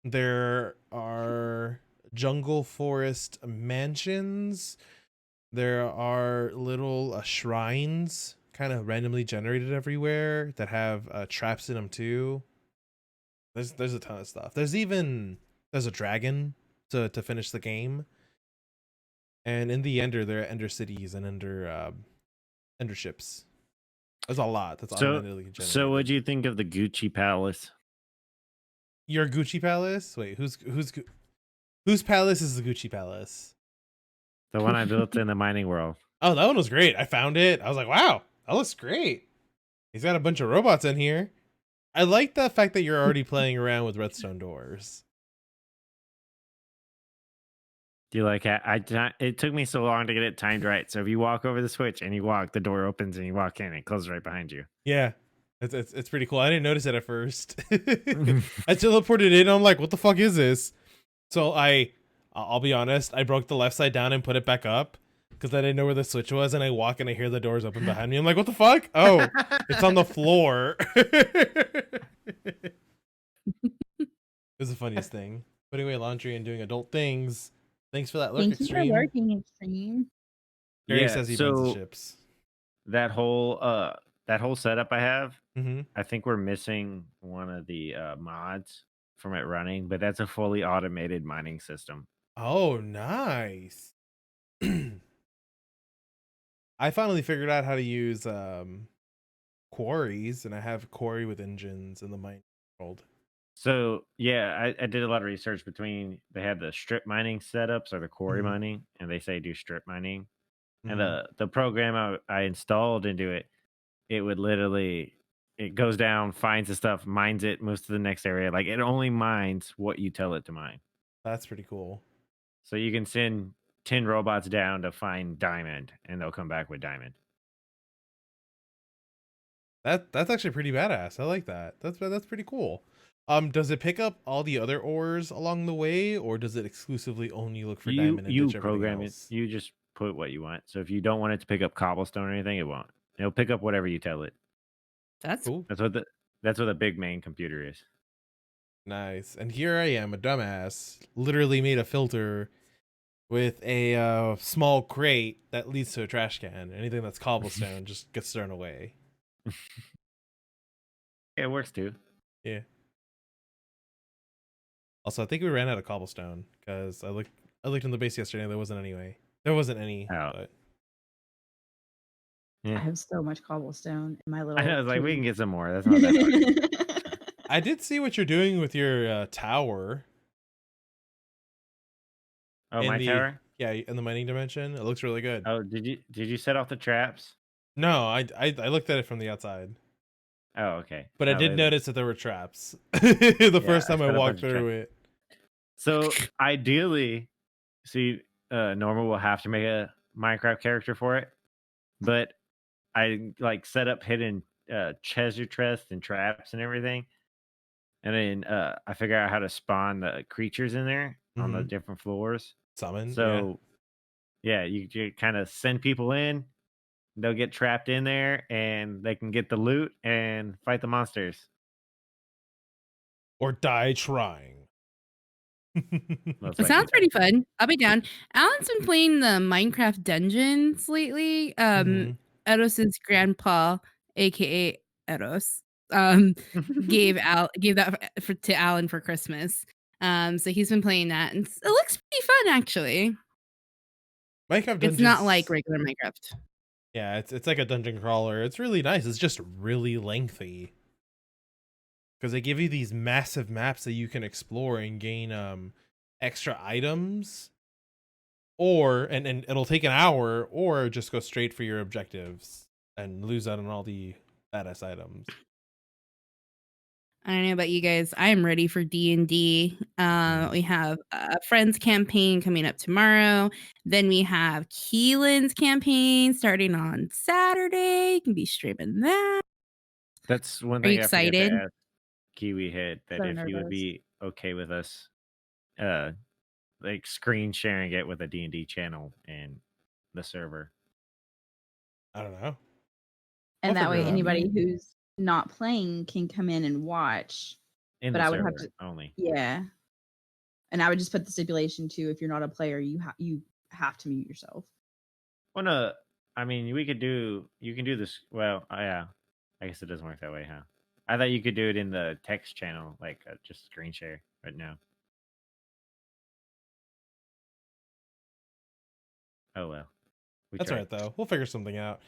There are jungle forest mansions. There are little shrines kind of randomly generated everywhere that have traps in them too. There's a ton of stuff. There's a dragon to finish the game. And in the Ender, there are Ender cities and Ender ships. There's a lot that's automatically generated. So what do you think of the Gucci Palace? Your Gucci Palace? Wait, whose palace is the Gucci Palace? The one I built in the mining world. Oh, that one was great. I found it. I was like, wow, that looks great. He's got a bunch of robots in here. I like the fact that you're already playing around with redstone doors. Do you like it took me so long to get it timed right. So if you walk over the switch and you walk, the door opens and you walk in, it closes right behind you. Yeah. It's pretty cool. I didn't notice it at first. I teleported in. I'm like, what the fuck is this? So I'll be honest. I broke the left side down and put it back up because I didn't know where the switch was. And I walk and I hear the doors open behind me. I'm like, what the fuck? Oh, it's on the floor. It was the funniest thing. Putting away laundry and doing adult things. Thanks for that lurk Thank you extreme. for lurking extreme. Gary says he burns the ships. That whole setup I have, Mm-hmm. I think we're missing one of the mods from it running, but that's a fully automated mining system. Oh, nice. I finally figured out how to use quarries, and I have quarry with engines in the mine world. So yeah, I did a lot of research between they have the strip mining setups or the quarry Mhm. mining, and they say do strip mining. Mhm. And the program I installed into it, it would literally it goes down, finds the stuff, mines it, moves to the next area. Like it only mines what you tell it to mine. That's pretty cool. So you can send 10 robots down to find diamond, and they'll come back with diamond. That's actually pretty badass. I like that. That's pretty cool. Does it pick up all the other ores along the way, or does it exclusively only look for diamond and You ditch everything program else? it. You just put what you want. So if you don't want it to pick up cobblestone or anything, it won't. It'll pick up whatever you tell it. That's Cool. That's what the big main computer is. Nice. And here I am, a dumbass, literally made a filter with a small crate that leads to a trash can. Anything that's cobblestone just gets thrown away. It works too. Yeah. Also, I think we ran out of cobblestone because I looked in the base yesterday and there wasn't any. Oh. But I Yeah. have so much cobblestone in my little. I was like, we can cube. get some more. That's not that hard. I did see what you're doing with your tower. Oh, in my the- tower? Yeah, in the mining dimension. It looks really good. Oh, did you set off the traps? No, I looked at it from the outside, Oh, okay. but I No, did they- notice that there were traps the Yeah, first I time I set a walked bunch of through it. So ideally, see, Normal will have to make a Minecraft character for it, but I like set up hidden treasure chests and traps and everything, and then I figure out how to spawn the creatures in there on the Mhm. different floors. Summon, yeah. So yeah, you kind of send people in, they'll get trapped in there, and they can get the loot and fight the monsters. Or die trying. Most It likely sounds die. pretty fun. I'll be down. Alan's been playing the Minecraft dungeons lately. Mhm. Eros's grandpa, aka Eros, gave that to Alan for Christmas. So he's been playing that, and it looks pretty fun actually. Minecraft Dungeons. It's not like regular Minecraft. Yeah, it's like a dungeon crawler. It's really nice. It's just really lengthy. Because they give you these massive maps that you can explore and gain extra items. Or and it'll take an hour, or just go straight for your objectives and lose out on all the badass items. I don't know about you guys. I am ready for D&D. We have a Friends campaign coming up tomorrow. Then we have Keelan's campaign starting on Saturday. You can be streaming that. That's one Are you thing I forgot excited? to ask Kiwi Head, that So if you would nervous. be okay with us like screen sharing it with a D&D channel and the server. I don't know. And We'll that way, figure it out. anybody who's not playing can come in and watch. In But the I would server have to, only. yeah. And I would just put the stipulation too: if you're not a player, you have to mute yourself. Well, no, I mean, you can do this. Well, yeah, I guess it doesn't work that way, huh? I thought you could do it in the text channel, like just screen share, but no. Oh well. We That's tried. all right though. We'll figure something out.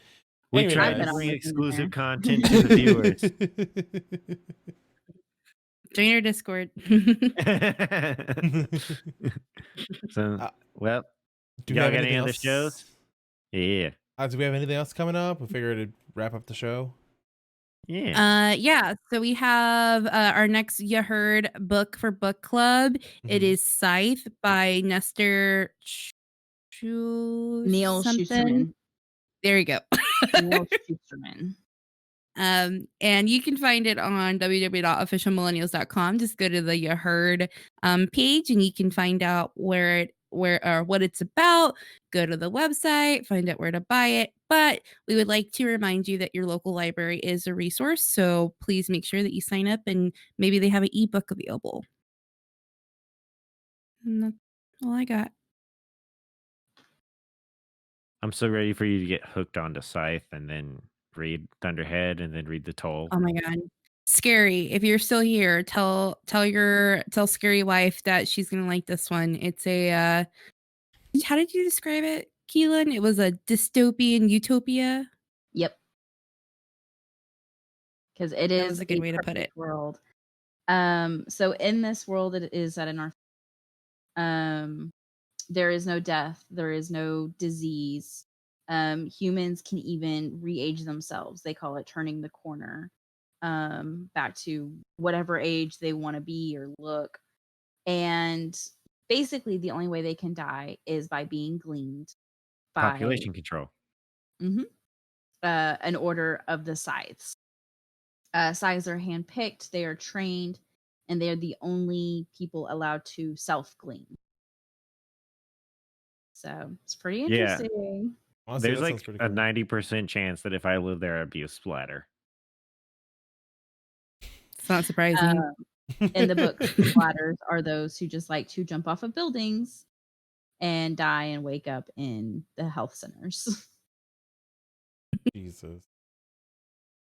We Anyway, tried I've been to on bring with exclusive there. content to the viewers. Join our Discord. So, well, Do we y'all have got anything any other else? shows? Yeah. Do we have anything else coming up? We figured to wrap up the show. Yeah. So we have our next You Heard book for book club. It Mhm. is Scythe by Nestor Neil something. Schusterman. There you go. Neil Schusterman. And you can find it on www.officialmillennials.com. Just go to the You Heard page and you can find out what it's about. Go to the website, find out where to buy it. But we would like to remind you that your local library is a resource. So please make sure that you sign up and maybe they have an ebook available. And that's all I got. I'm so ready for you to get hooked onto Scythe and then read Thunderhead and then read The Toll. Oh my god. Scary. If you're still here, tell Scary Wife that she's gonna like this one. It's a how did you describe it, Keelan? It was a dystopian utopia. Yep. Because it That is was a good way to put perfect it. world. So in this world, it is set in our there is no death, there is no disease. Humans can even re-age themselves. They call it turning the corner, back to whatever age they want to be or look. And basically, the only way they can die is by being gleaned by Population control. an order of the scythes. Scythes are handpicked, they are trained, and they are the only people allowed to self-glean. So it's pretty Yeah. interesting. Honestly, There's that sounds like pretty a cool. 90% chance that if I lived there, I'd be a splatter. It's not surprising. In the book, splatters are those who just like to jump off of buildings and die and wake up in the health centers. Jesus.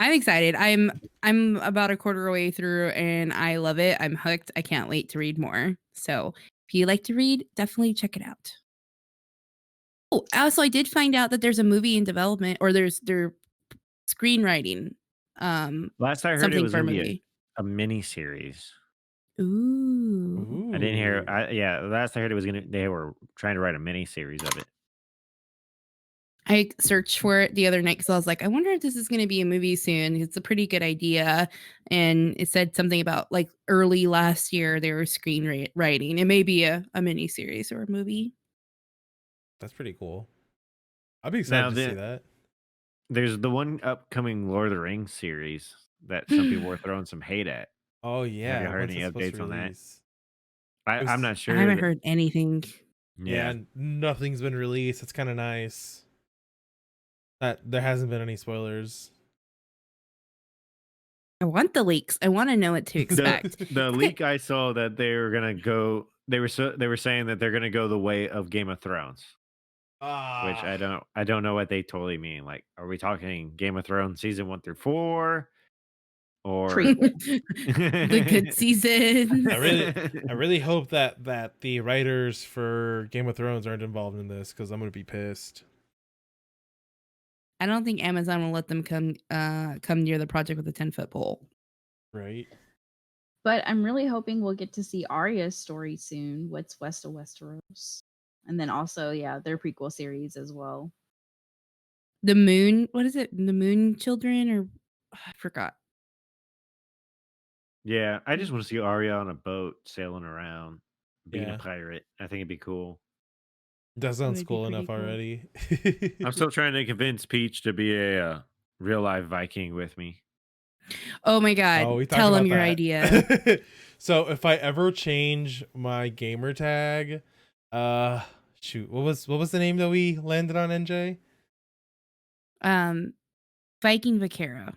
I'm excited. I'm about a quarter way through and I love it. I'm hooked. I can't wait to read more. So if you like to read, definitely check it out. Oh, also I did find out that there's a movie in development, or they're screenwriting. Last I heard, it something was for a going to be movie. a mini series. Ooh. I didn't hear. Ooh. Yeah, last I heard, they were trying to write a mini series of it. I searched for it the other night because I was like, I wonder if this is going to be a movie soon. It's a pretty good idea. And it said something about like early last year they were screenwriting. It may be a mini series or a movie. That's pretty cool. I'd be excited to see that. There's the one upcoming Lord of the Rings series that some people were throwing some hate at. Oh yeah. Have you heard When's any it supposed updates to on that? release? I'm not sure. I haven't heard anything. Yeah, nothing's been released. It's kind of nice that there hasn't been any spoilers. I want the leaks. I want to know what to expect. The leak I saw that they were gonna go. They were saying that they're gonna go the way of Game of Thrones. Which I don't know what they totally mean. Like, are we talking Game of Thrones season 1 through 4, or the good season? I really hope that the writers for Game of Thrones aren't involved in this because I'm gonna be pissed. I don't think Amazon will let them come near the project with a 10-foot pole. Right. But I'm really hoping we'll get to see Arya's story soon. What's West of Westeros? And then also, their prequel series as well. The Moon, what is it? The Moon Children, or I forgot. Yeah, I just want to see Arya on a boat sailing around, being Yeah. a pirate. I think it'd be cool. That sounds That'd be cool pretty enough cool. already. I'm still trying to convince Peach to be a real life Viking with me. Oh my god! Oh, we talked Tell them about your that. idea. So if I ever change my gamer tag, shoot, what was the name that we landed on, NJ? Viking Vaquero.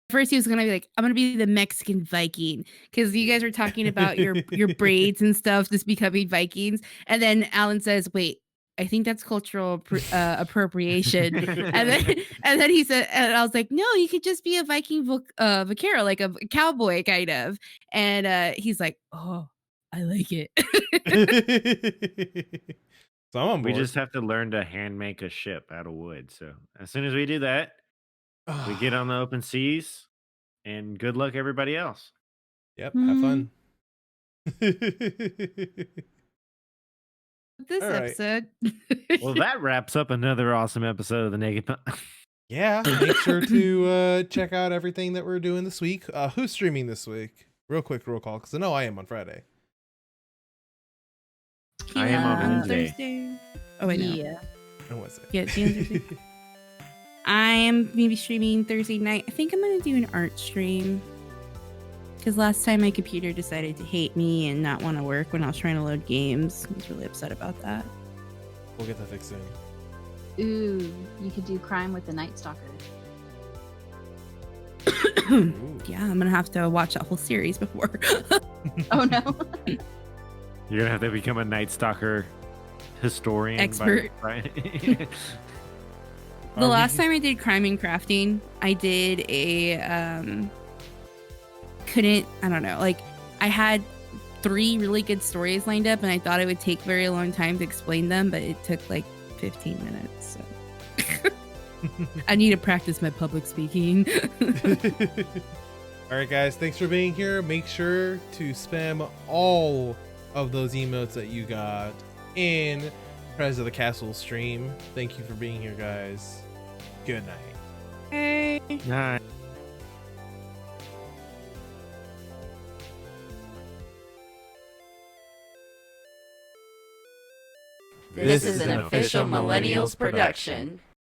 First, he was gonna be like, "I'm gonna be the Mexican Viking," because you guys were talking about your braids and stuff just becoming Vikings, and then Alan says, "Wait, I think that's cultural appropriation," and then he said, and I was like, "No, you could just be a Viking vaquero, like a cowboy kind of," and he's like, "Oh, I like it." So I'm on We board. just have to learn to hand make a ship out of wood. So as soon as we do that, we get on the open seas, and good luck everybody else. Yep, have fun. This All right. episode. Well, that wraps up another awesome episode of the Naked Podcast. Yeah, make sure to check out everything that we're doing this week. Who's streaming this week? Real quick roll call, because I know I am on Friday. I am on Wednesday. Thursday. Oh wait, no. Yeah. On Wednesday. Yeah, it's Thursday. I am maybe streaming Thursday night. I think I'm gonna do an art stream. Because last time my computer decided to hate me and not want to work when I was trying to load games. I was really upset about that. We'll get that fixed soon. Ooh, you could do Crime with the Night Stalker. Yeah, I'm gonna have to watch that whole series before. Oh no. You're gonna have to become a Night Stalker historian. Expert. The last time I did crime and crafting, I did a I don't know, like I had 3 really good stories lined up and I thought it would take a very long time to explain them, but it took like 15 minutes. So I need to practice my public speaking. All right, guys, thanks for being here. Make sure to spam all of those emotes that you got in Prez of the Castle stream. Thank you for being here, guys. Good night. Hey. Night. This is an official Millennials production.